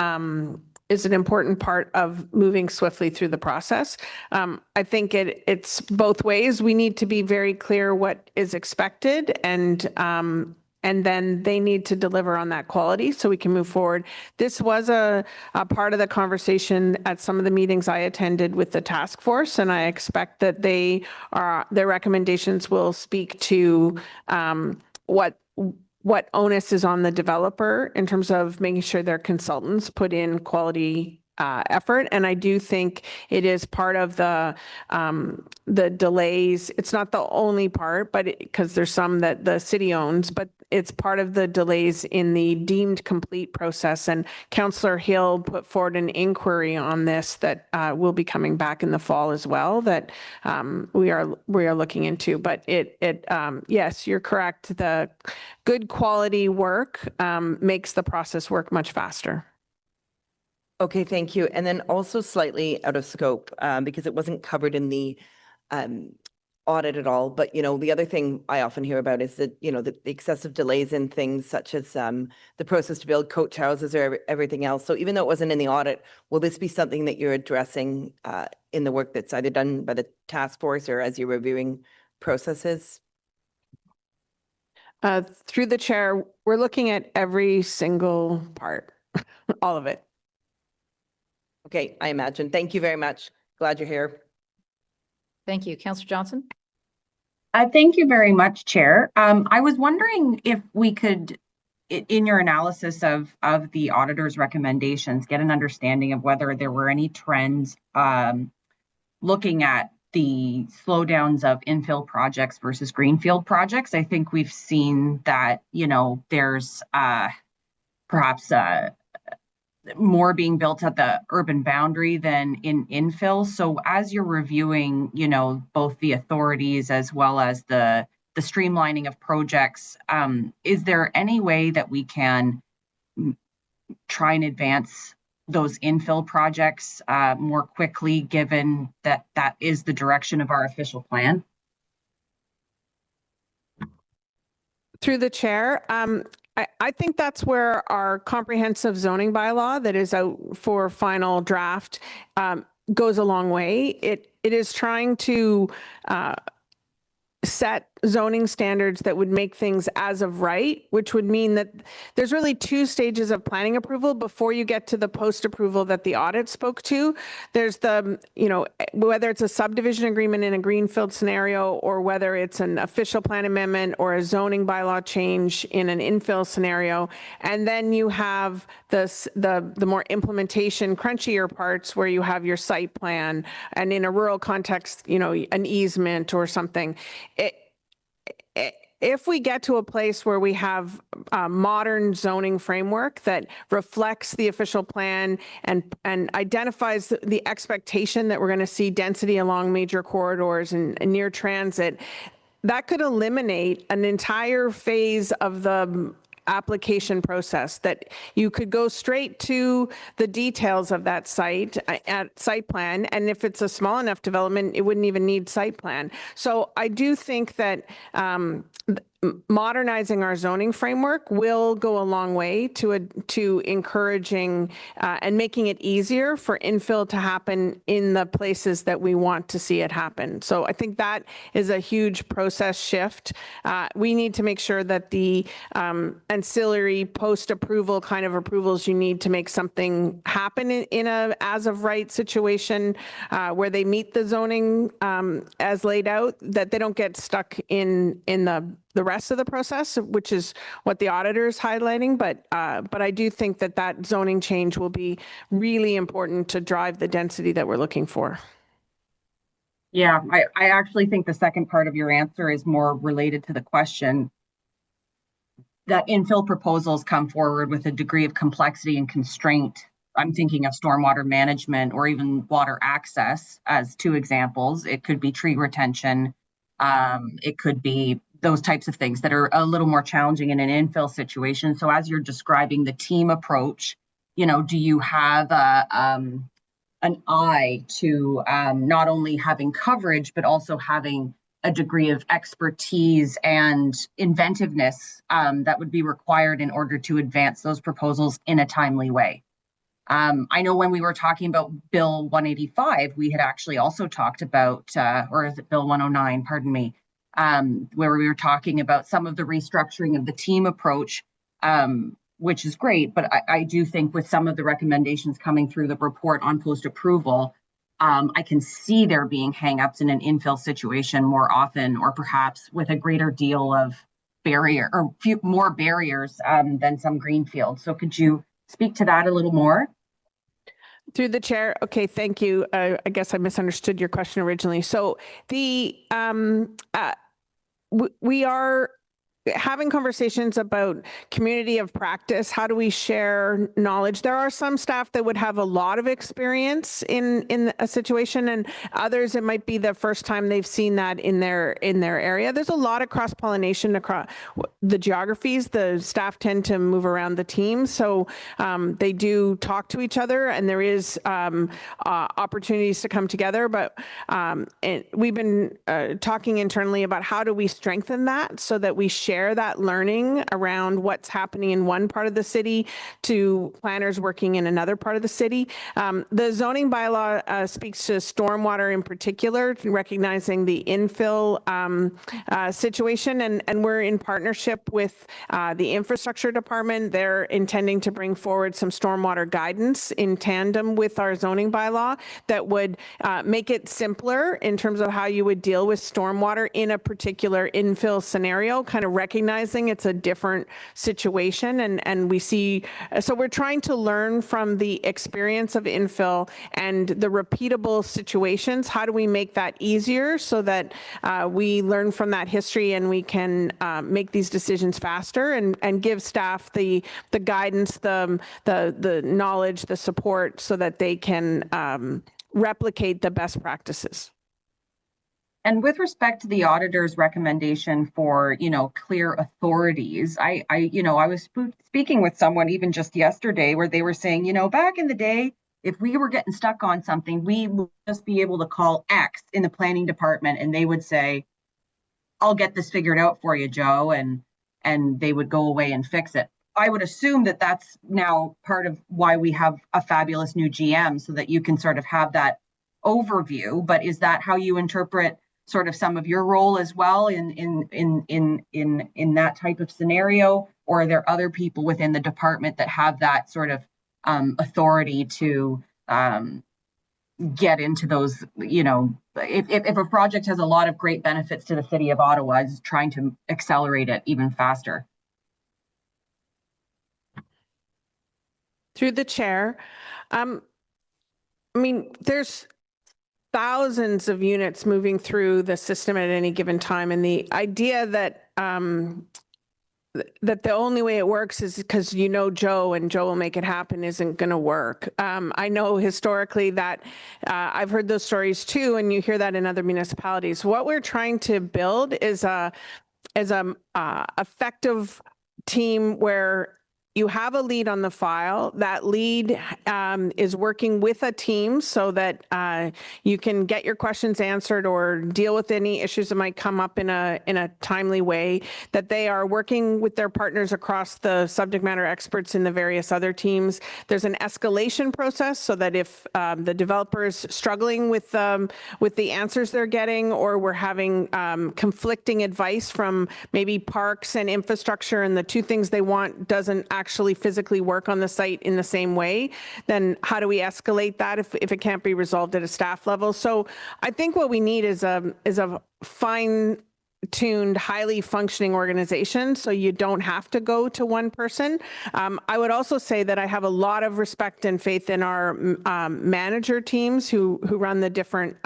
is an important part of moving swiftly through the process. I think it's both ways. We need to be very clear what is expected, and then they need to deliver on that quality so we can move forward. This was a part of the conversation at some of the meetings I attended with the task force, and I expect that their recommendations will speak to what onus is on the developer in terms of making sure their consultants put in quality effort. And I do think it is part of the delays. It's not the only part, but because there's some that the city owns, but it's part of the delays in the deemed complete process. And Councillor Hill put forward an inquiry on this that will be coming back in the fall as well, that we are looking into. But yes, you're correct. The good quality work makes the process work much faster. Okay, thank you. And then also slightly out of scope, because it wasn't covered in the audit at all. But, the other thing I often hear about is that, the excessive delays in things such as the process to build coach houses or everything else. So even though it wasn't in the audit, will this be something that you're addressing in the work that's either done by the task force or as you're reviewing processes? Through the chair, we're looking at every single part, all of it. Okay, I imagine. Thank you very much. Glad you're here. Thank you. Councillor Johnson? Thank you very much, Chair. I was wondering if we could, in your analysis of the auditor's recommendations, get an understanding of whether there were any trends looking at the slowdowns of infill projects versus greenfield projects. I think we've seen that, there's perhaps more being built at the urban boundary than in infill. So as you're reviewing, both the authorities as well as the streamlining of projects, is there any way that we can try and advance those infill projects more quickly, given that that is the direction of our official plan? Through the chair, I think that's where our comprehensive zoning bylaw that is out for final draft goes a long way. It is trying to set zoning standards that would make things as of right, which would mean that there's really two stages of planning approval before you get to the post-approval that the audit spoke to. There's the, whether it's a subdivision agreement in a greenfield scenario or whether it's an official plan amendment or a zoning bylaw change in an infill scenario. And then you have the more implementation crunchier parts where you have your site plan and in a rural context, an easement or something. If we get to a place where we have a modern zoning framework that reflects the official plan and identifies the expectation that we're going to see density along major corridors and near transit, that could eliminate an entire phase of the application process, that you could go straight to the details of that site at site plan. And if it's a small enough development, it wouldn't even need site plan. So I do think that modernizing our zoning framework will go a long way to encouraging and making it easier for infill to happen in the places that we want to see it happen. So I think that is a huge process shift. We need to make sure that the ancillary post-approval kind of approvals you need to make something happen in a as of right situation where they meet the zoning as laid out, that they don't get stuck in the rest of the process, which is what the auditor is highlighting. But I do think that zoning change will be really important to drive the density that we're looking for. Yeah, I actually think the second part of your answer is more related to the question. That infill proposals come forward with a degree of complexity and constraint. I'm thinking of stormwater management or even water access as two examples. It could be tree retention. It could be those types of things that are a little more challenging in an infill situation. So as you're describing the team approach, do you have an eye to not only having coverage, but also having a degree of expertise and inventiveness that would be required in order to advance those proposals in a timely way? I know when we were talking about Bill 185, we had actually also talked about, or is it Bill 109, pardon me, where we were talking about some of the restructuring of the team approach, which is great. But I do think with some of the recommendations coming through the report on post-approval, I can see there being hangups in an infill situation more often, or perhaps with a greater deal of barrier or more barriers than some greenfield. So could you speak to that a little more? Through the chair. Okay, thank you. I guess I misunderstood your question originally. So the we are having conversations about community of practice. How do we share knowledge? There are some staff that would have a lot of experience in a situation, and others it might be the first time they've seen that in their area. There's a lot of cross-pollination across the geographies. The staff tend to move around the team, so they do talk to each other, and there is opportunities to come together. But and we've been talking internally about how do we strengthen that so that we share that learning around what's happening in one part of the city to planners working in another part of the city. The zoning bylaw speaks to stormwater in particular, recognizing the infill situation, and we're in partnership with the infrastructure department. They're intending to bring forward some stormwater guidance in tandem with our zoning bylaw that would make it simpler in terms of how you would deal with stormwater in a particular infill scenario, kind of recognizing it's a different situation. And we see, so we're trying to learn from the experience of infill and the repeatable situations. How do we make that easier so that we learn from that history and we can make these decisions faster and give staff the guidance, the knowledge, the support so that they can replicate the best practices. And with respect to the auditor's recommendation for, clear authorities, I was speaking with someone even just yesterday where they were saying, back in the day, if we were getting stuck on something, we would just be able to call X in the planning department and they would say, I'll get this figured out for you, Joe, and they would go away and fix it. I would assume that that's now part of why we have a fabulous new GM so that you can sort of have that overview. But is that how you interpret sort of some of your role as well in that type of scenario, or are there other people within the department that have that sort of authority to get into those, if a project has a lot of great benefits to the city of Ottawa, is trying to accelerate it even faster? Through the chair, there's thousands of units moving through the system at any given time, and the idea that that the only way it works is because Joe and Joe will make it happen isn't going to work. I know historically that I've heard those stories too, and you hear that in other municipalities. What we're trying to build is a effective team where you have a lead on the file. That lead is working with a team so that you can get your questions answered or deal with any issues that might come up in a timely way, that they are working with their partners across the subject matter experts in the various other teams. There's an escalation process so that if the developer is struggling with the answers they're getting, or we're having conflicting advice from maybe parks and infrastructure, and the two things they want doesn't actually physically work on the site in the same way, then how do we escalate that if it can't be resolved at a staff level? So I think what we need is a fine-tuned, highly functioning organization so you don't have to go to one person. I would also say that I have a lot of respect and faith in our manager teams who run the different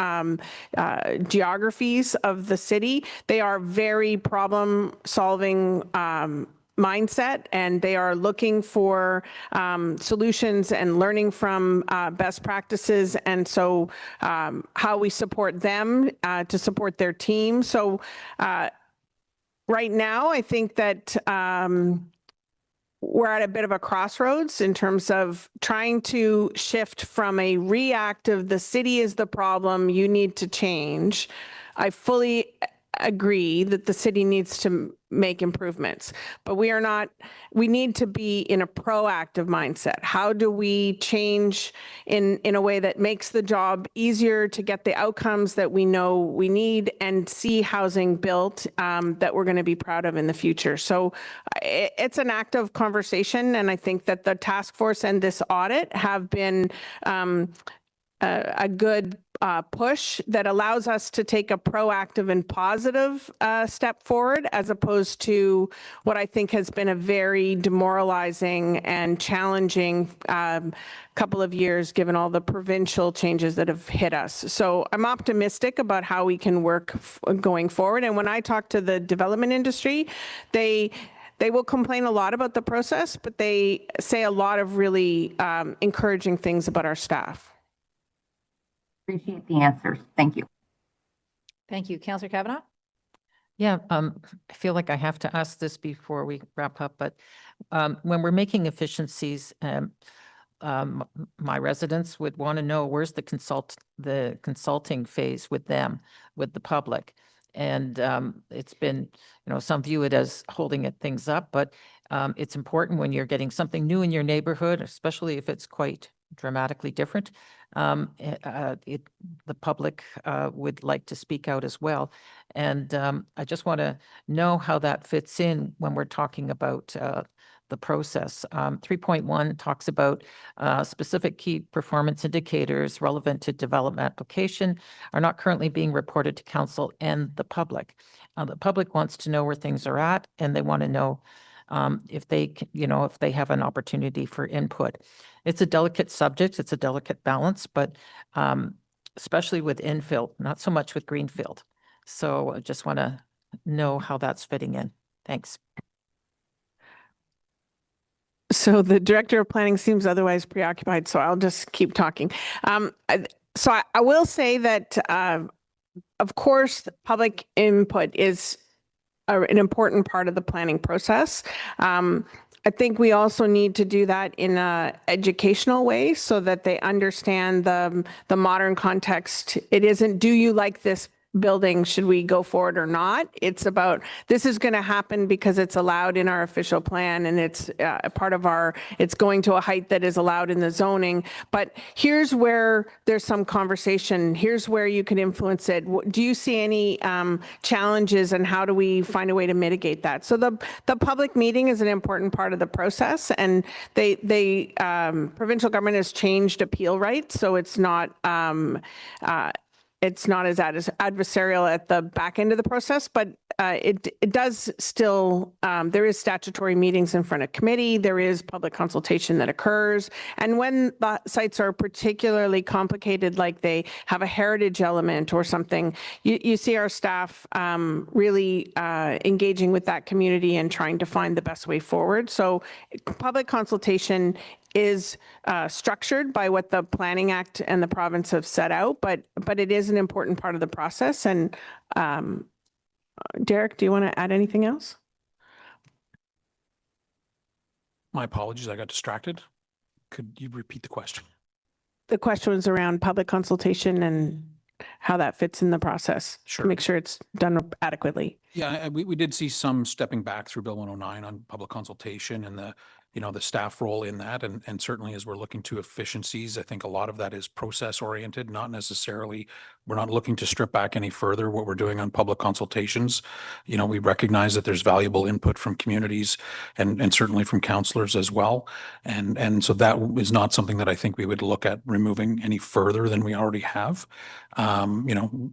geographies of the city. They are very problem-solving mindset, and they are looking for solutions and learning from best practices. And so how we support them to support their team. So right now, I think that we're at a bit of a crossroads in terms of trying to shift from a reactive, the city is the problem, you need to change. I fully agree that the city needs to make improvements, but we need to be in a proactive mindset. How do we change in a way that makes the job easier to get the outcomes that we know we need and see housing built that we're going to be proud of in the future? So it's an active conversation, and I think that the task force and this audit have been a good push that allows us to take a proactive and positive step forward, as opposed to what I think has been a very demoralizing and challenging couple of years, given all the provincial changes that have hit us. So I'm optimistic about how we can work going forward. And when I talk to the development industry, they will complain a lot about the process, but they say a lot of really encouraging things about our staff. Appreciate the answers. Thank you. Thank you. Councillor Kavanaugh? Yeah, I feel like I have to ask this before we wrap up, but when we're making efficiencies, my residents would want to know, where's the consulting phase with them, with the public? And it's been, some view it as holding things up, but it's important when you're getting something new in your neighborhood, especially if it's quite dramatically different. The public would like to speak out as well. And I just want to know how that fits in when we're talking about the process. 3.1 talks about specific key performance indicators relevant to development application are not currently being reported to council and the public. The public wants to know where things are at, and they want to know if they, if they have an opportunity for input. It's a delicate subject. It's a delicate balance, but especially with infill, not so much with greenfield. So I just want to know how that's fitting in. Thanks. So the director of planning seems otherwise preoccupied, so I'll just keep talking. So I will say that, of course, public input is an important part of the planning process. I think we also need to do that in an educational way so that they understand the modern context. It isn't, do you like this building, should we go forward or not? It's about, this is going to happen because it's allowed in our official plan, and it's a part of it's going to a height that is allowed in the zoning. But here's where there's some conversation. Here's where you can influence it. Do you see any challenges, and how do we find a way to mitigate that? So the public meeting is an important part of the process, and provincial government has changed appeal rights, so it's not as adversarial at the back end of the process, but it does still, there is statutory meetings in front of committee, there is public consultation that occurs. And when the sites are particularly complicated, like they have a heritage element or something, you see our staff really engaging with that community and trying to find the best way forward. So public consultation is structured by what the Planning Act and the province have set out, but it is an important part of the process. And Derek, do you want to add anything else? My apologies, I got distracted. Could you repeat the question? The question was around public consultation and how that fits in the process. Sure. To make sure it's done adequately. Yeah, we did see some stepping back through Bill 109 on public consultation and the staff role in that. And certainly as we're looking to efficiencies, I think a lot of that is process oriented, not necessarily, we're not looking to strip back any further what we're doing on public consultations. We recognize that there's valuable input from communities and certainly from councillors as well. And so that is not something that I think we would look at removing any further than we already have. I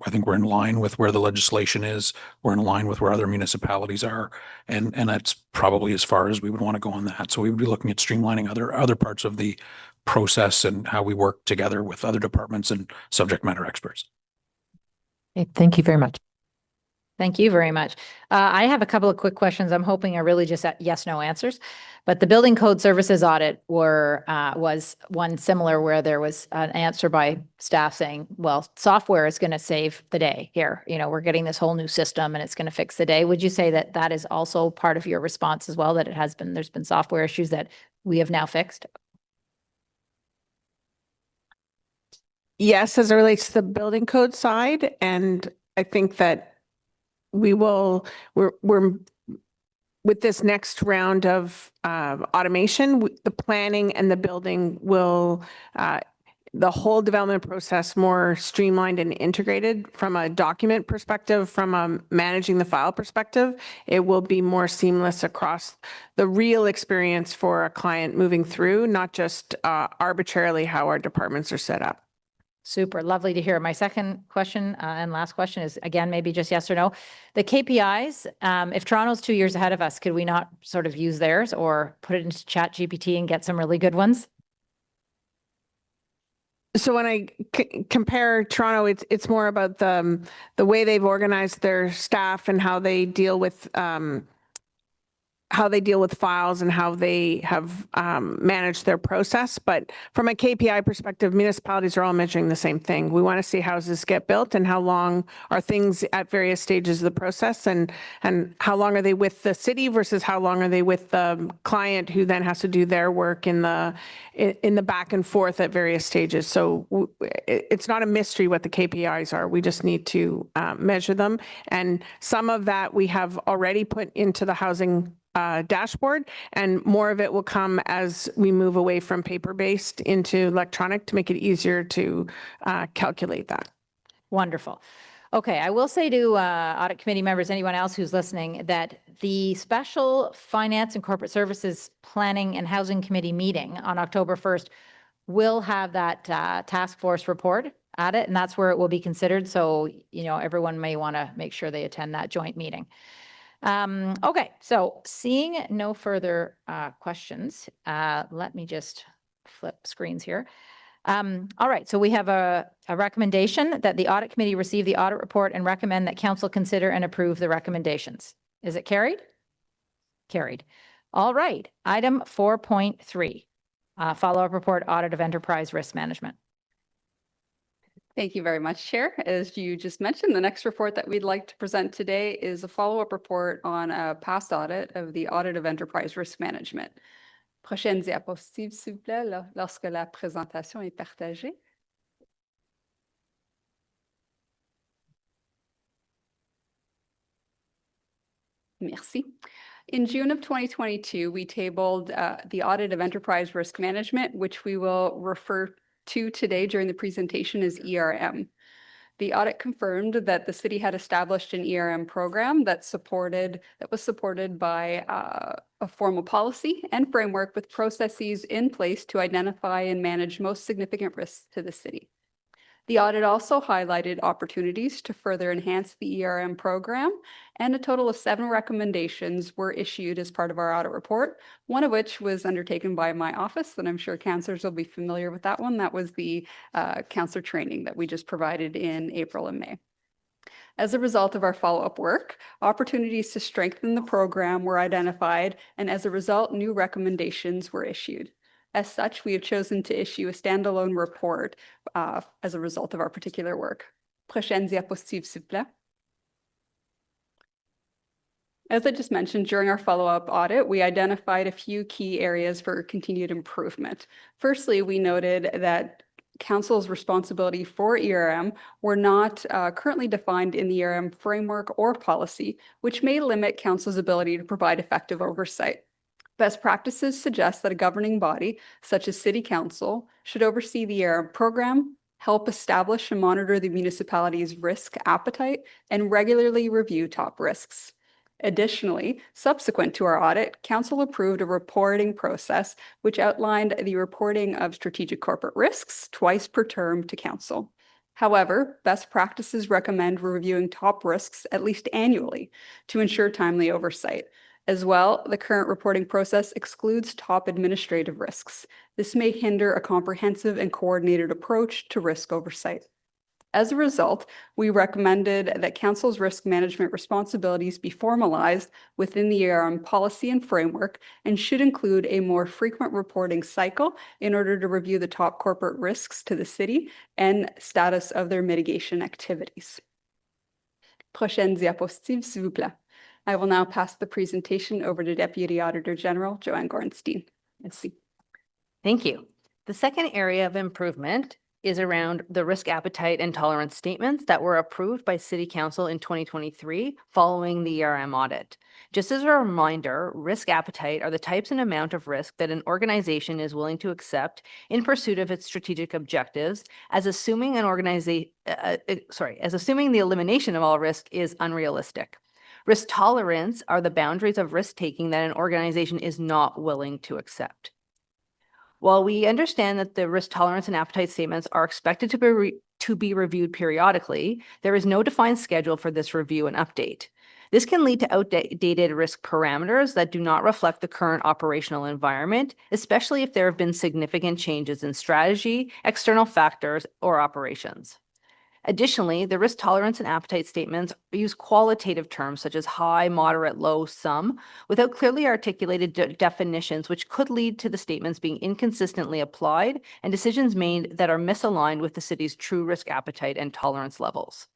think we're in line with where the legislation is. We're in line with where other municipalities are. And that's probably as far as we would want to go on that. So we would be looking at streamlining other parts of the process and how we work together with other departments and subject matter experts. Okay, thank you very much. Thank you very much. I have a couple of quick questions. I'm hoping are really just yes/no answers. But the building code services audit was one similar where there was an answer by staff saying, well, software is going to save the day here. We're getting this whole new system and it's going to fix the day. Would you say that that is also part of your response as well, that there's been software issues that we have now fixed? Yes, as it relates to the building code side. And I think that we're with this next round of automation, the planning and the building will, the whole development process more streamlined and integrated from a document perspective, from a managing the file perspective. It will be more seamless across the real experience for a client moving through, not just arbitrarily how our departments are set up. Super, lovely to hear. My second question and last question is, again, maybe just yes or no. The KPIs, if Toronto's 2 years ahead of us, could we not sort of use theirs or put it into Chat GPT and get some really good ones? So when I compare Toronto, it's more about the way they've organized their staff and how they deal with files and how they have managed their process. But from a KPI perspective, municipalities are all measuring the same thing. We want to see houses get built and how long are things at various stages of the process, and how long are they with the city versus how long are they with the client who then has to do their work in the back and forth at various stages. So it's not a mystery what the KPIs are. We just need to measure them. And some of that we have already put into the housing dashboard, and more of it will come as we move away from paper-based into electronic to make it easier to calculate that. Wonderful. Okay, I will say to audit committee members, anyone else who's listening, that the special finance and corporate services planning and housing committee meeting on October 1st will have that task force report at it, and that's where it will be considered. So, everyone may want to make sure they attend that joint meeting. Okay, so seeing no further questions, let me just flip screens here. All right, so we have a recommendation that the audit committee receive the audit report and recommend that council consider and approve the recommendations. Is it carried? Carried. All right, item 4.3, follow-up report, audit of enterprise risk management. Thank you very much, Chair. As you just mentioned, the next report that we'd like to present today is a follow-up report on a past audit of the audit of enterprise risk management. Prochaine diapositive, s'il vous plaît, lorsque la présentation est partagée. Merci. In June of 2022, we tabled the audit of enterprise risk management, which we will refer to today during the presentation as ERM. The audit confirmed that the city had established an ERM program that was supported by a formal policy and framework with processes in place to identify and manage most significant risks to the city. The audit also highlighted opportunities to further enhance the ERM program, and a total of 7 recommendations were issued as part of our audit report, one of which was undertaken by my office, and I'm sure councillors will be familiar with that one. That was the councillor training that we just provided in April and May. As a result of our follow-up work, opportunities to strengthen the program were identified, and as a result, new recommendations were issued. As such, we have chosen to issue a standalone report as a result of our particular work. Prochaine diapositive, s'il vous plaît. As I just mentioned, during our follow-up audit, we identified a few key areas for continued improvement. Firstly, we noted that Council's responsibility for ERM were not currently defined in the ERM framework or policy, which may limit Council's ability to provide effective oversight. Best practices suggest that a governing body, such as City Council, should oversee the ERM program, help establish and monitor the municipality's risk appetite, and regularly review top risks. Additionally, subsequent to our audit, Council approved a reporting process which outlined the reporting of strategic corporate risks twice per term to Council. However, best practices recommend reviewing top risks at least annually to ensure timely oversight. As well, the current reporting process excludes top administrative risks. This may hinder a comprehensive and coordinated approach to risk oversight. As a result, we recommended that Council's risk management responsibilities be formalized within the ERM policy and framework, and should include a more frequent reporting cycle in order to review the top corporate risks to the city and status of their mitigation activities. Prochaine diapositive, s'il vous plaît. I will now pass the presentation over to Deputy Auditor General Joanne Gorenstein. Merci. Thank you. The second area of improvement is around the risk appetite and tolerance statements that were approved by City Council in 2023 following the ERM audit. Just as a reminder, risk appetite are the types and amount of risk that an organization is willing to accept in pursuit of its strategic objectives, as assuming the elimination of all risk is unrealistic. Risk tolerance are the boundaries of risk-taking that an organization is not willing to accept. While we understand that the risk tolerance and appetite statements are expected to be reviewed periodically, there is no defined schedule for this review and update. This can lead to outdated risk parameters that do not reflect the current operational environment, especially if there have been significant changes in strategy, external factors, or operations. Additionally, the risk tolerance and appetite statements use qualitative terms such as high, moderate, low, some, without clearly articulated definitions, which could lead to the statements being inconsistently applied and decisions made that are misaligned with the city's true risk appetite and tolerance levels.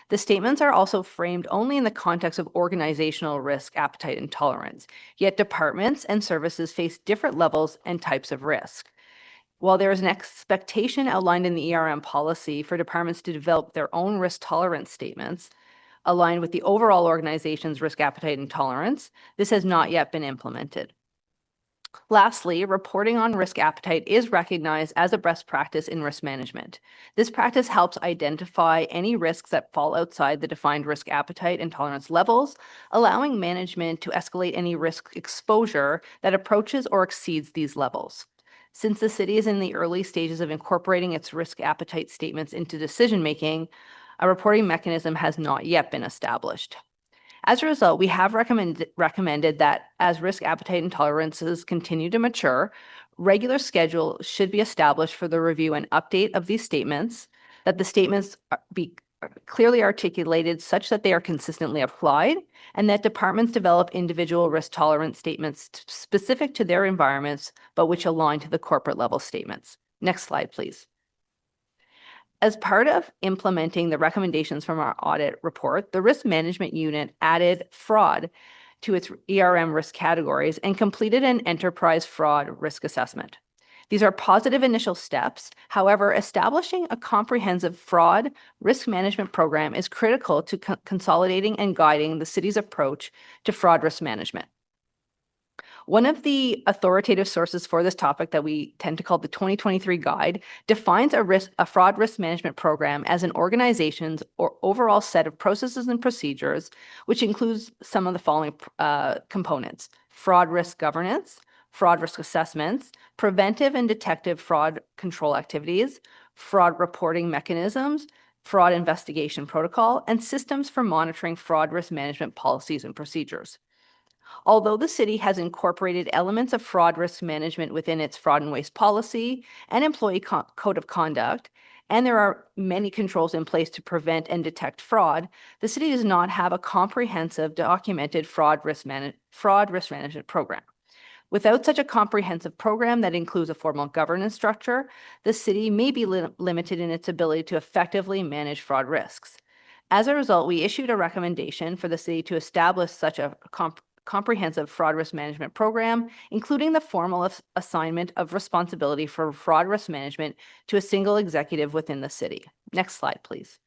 The statements are also framed only in the context of organizational risk, appetite, and tolerance, yet departments and services face different levels and types of risk. While there is an expectation outlined in the ERM policy for departments to develop their own risk tolerance statements aligned with the overall organization's risk appetite and tolerance, this has not yet been implemented. Lastly, reporting on risk appetite is recognized as a best practice in risk management. This practice helps identify any risks that fall outside the defined risk appetite and tolerance levels, allowing management to escalate any risk exposure that approaches or exceeds these levels. Since the city is in the early stages of incorporating its risk appetite statements into decision-making, a reporting mechanism has not yet been established. As a result, we have recommended that as risk appetite and tolerances continue to mature, regular schedule should be established for the review and update of these statements, that the statements be clearly articulated such that they are consistently applied, and that departments develop individual risk tolerance statements specific to their environments, but which align to the corporate level statements. Next slide, please. As part of implementing the recommendations from our audit report, the risk management unit added fraud to its ERM risk categories and completed an enterprise fraud risk assessment. These are positive initial steps. However, establishing a comprehensive fraud risk management program is critical to consolidating and guiding the city's approach to fraud risk management. One of the authoritative sources for this topic that we tend to call the 2023 guide defines a fraud risk management program as an organization's or overall set of processes and procedures, which includes some of the following components: fraud risk governance, fraud risk assessments, preventive and detective fraud control activities, fraud reporting mechanisms, fraud investigation protocol, and systems for monitoring fraud risk management policies and procedures. Although the city has incorporated elements of fraud risk management within its fraud and waste policy and employee code of conduct, and there are many controls in place to prevent and detect fraud, the city does not have a comprehensive documented fraud risk management program. Without such a comprehensive program that includes a formal governance structure, the city may be limited in its ability to effectively manage fraud risks. As a result, we issued a recommendation for the city to establish such a comprehensive fraud risk management program, including the formal assignment of responsibility for fraud risk management to a single executive within the city. Next slide, please.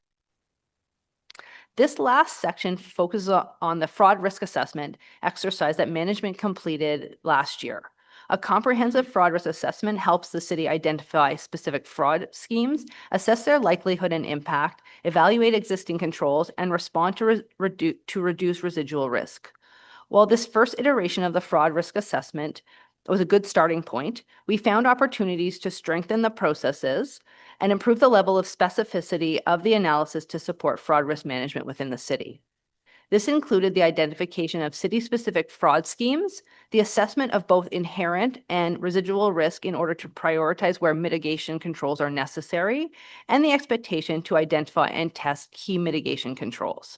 This last section focuses on the fraud risk assessment exercise that management completed last year. A comprehensive fraud risk assessment helps the city identify specific fraud schemes, assess their likelihood and impact, evaluate existing controls, and respond to reduce residual risk. While this first iteration of the fraud risk assessment was a good starting point, we found opportunities to strengthen the processes and improve the level of specificity of the analysis to support fraud risk management within the city. This included the identification of city-specific fraud schemes, the assessment of both inherent and residual risk in order to prioritize where mitigation controls are necessary, and the expectation to identify and test key mitigation controls.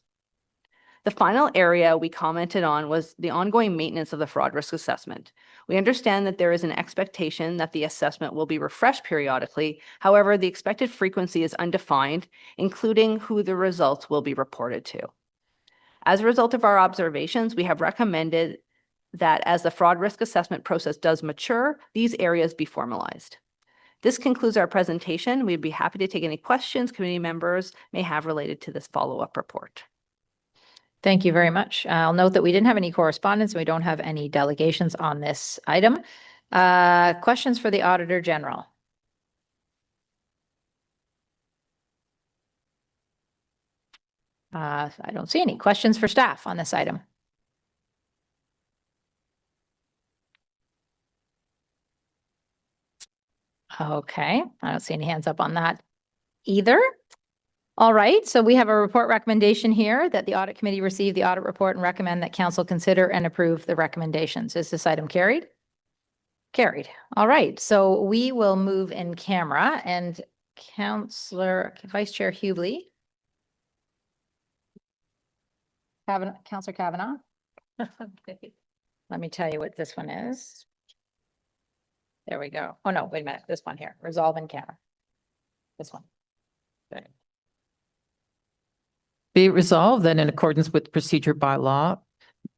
The final area we commented on was the ongoing maintenance of the fraud risk assessment. We understand that there is an expectation that the assessment will be refreshed periodically. However, the expected frequency is undefined, including who the results will be reported to. As a result of our observations, we have recommended that as the fraud risk assessment process does mature, these areas be formalized. This concludes our presentation. We'd be happy to take any questions committee members may have related to this follow-up report. Thank you very much. I'll note that we didn't have any correspondence. We don't have any delegations on this item. Questions for the Auditor General? I don't see any questions for staff on this item. Okay, I don't see any hands up on that either. All right, so we have a report recommendation here that the audit committee receive the audit report and recommend that council consider and approve the recommendations. Is this item carried? Carried. All right, so we will move in camera and Vice Chair Hubley. Councillor Kavanaugh. Let me tell you what this one is. There we go. Oh, no, wait a minute. This one here, resolve in camera. This one. Okay. Be it resolved that in accordance with procedure by law,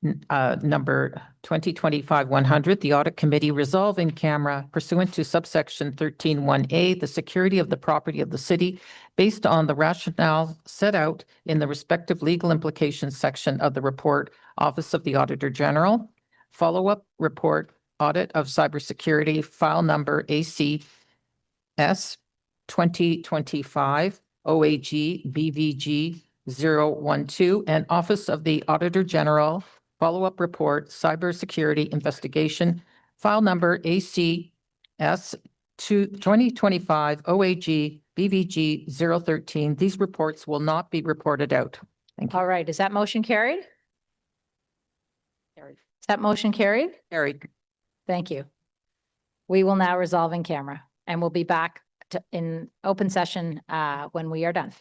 number 2025-100, the audit committee resolve in camera pursuant to subsection 13(1)A, the security of the property of the city based on the rationale set out in the respective legal implications section of the report, Office of the Auditor General, follow-up report, audit of cybersecurity, file number ACS 2025 OAG BVG 012, and Office of the Auditor General, follow-up report, cybersecurity investigation, file number ACS 2025 OAG BVG 013. These reports will not be reported out. Thank you. All right, is that motion carried? Carried. Is that motion carried? Carried. Thank you. We will now resolve in camera and we'll be back in open session when we are done.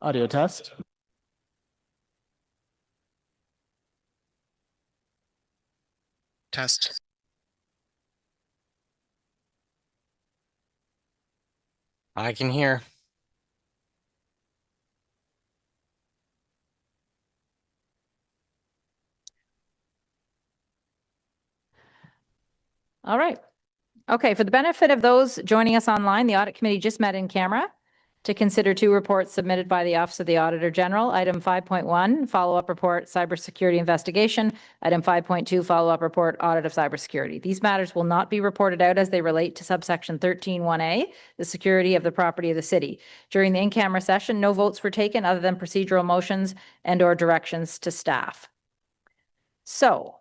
Audio test. Test. I can hear. All right. Okay, for the benefit of those joining us online, the Audit Committee just met in camera to consider two reports submitted by the Office of the Auditor General. Item 5.1, follow-up report, cybersecurity investigation. Item 5.2, follow-up report, audit of cybersecurity. These matters will not be reported out as they relate to subsection 13(1)A, the security of the property of the city. During the in-camera session, no votes were taken other than procedural motions and/or directions to staff. So,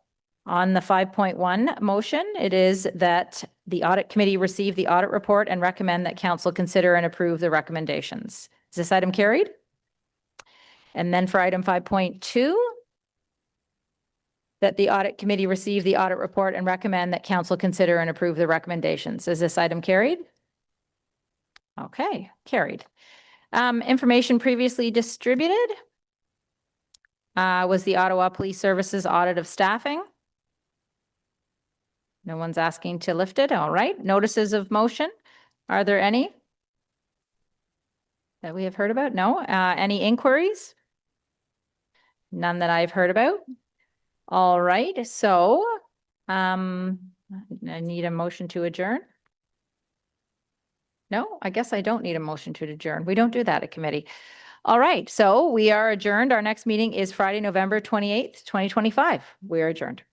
on the 5.1 motion, it is that the Audit Committee receive the audit report and recommend that Council consider and approve the recommendations. Is this item carried? And then for item 5.2, that the Audit Committee receive the audit report and recommend that Council consider and approve the recommendations. Is this item carried? Okay, carried. Information previously distributed was the Ottawa Police Services audit of staffing. No one's asking to lift it. All right. Notices of motion. Are there any that we have heard about? No. Any inquiries? None that I've heard about. All right. So I need a motion to adjourn. No, I guess I don't need a motion to adjourn. We don't do that at committee. All right. So we are adjourned. Our next meeting is Friday, November 28th, 2025. We are adjourned.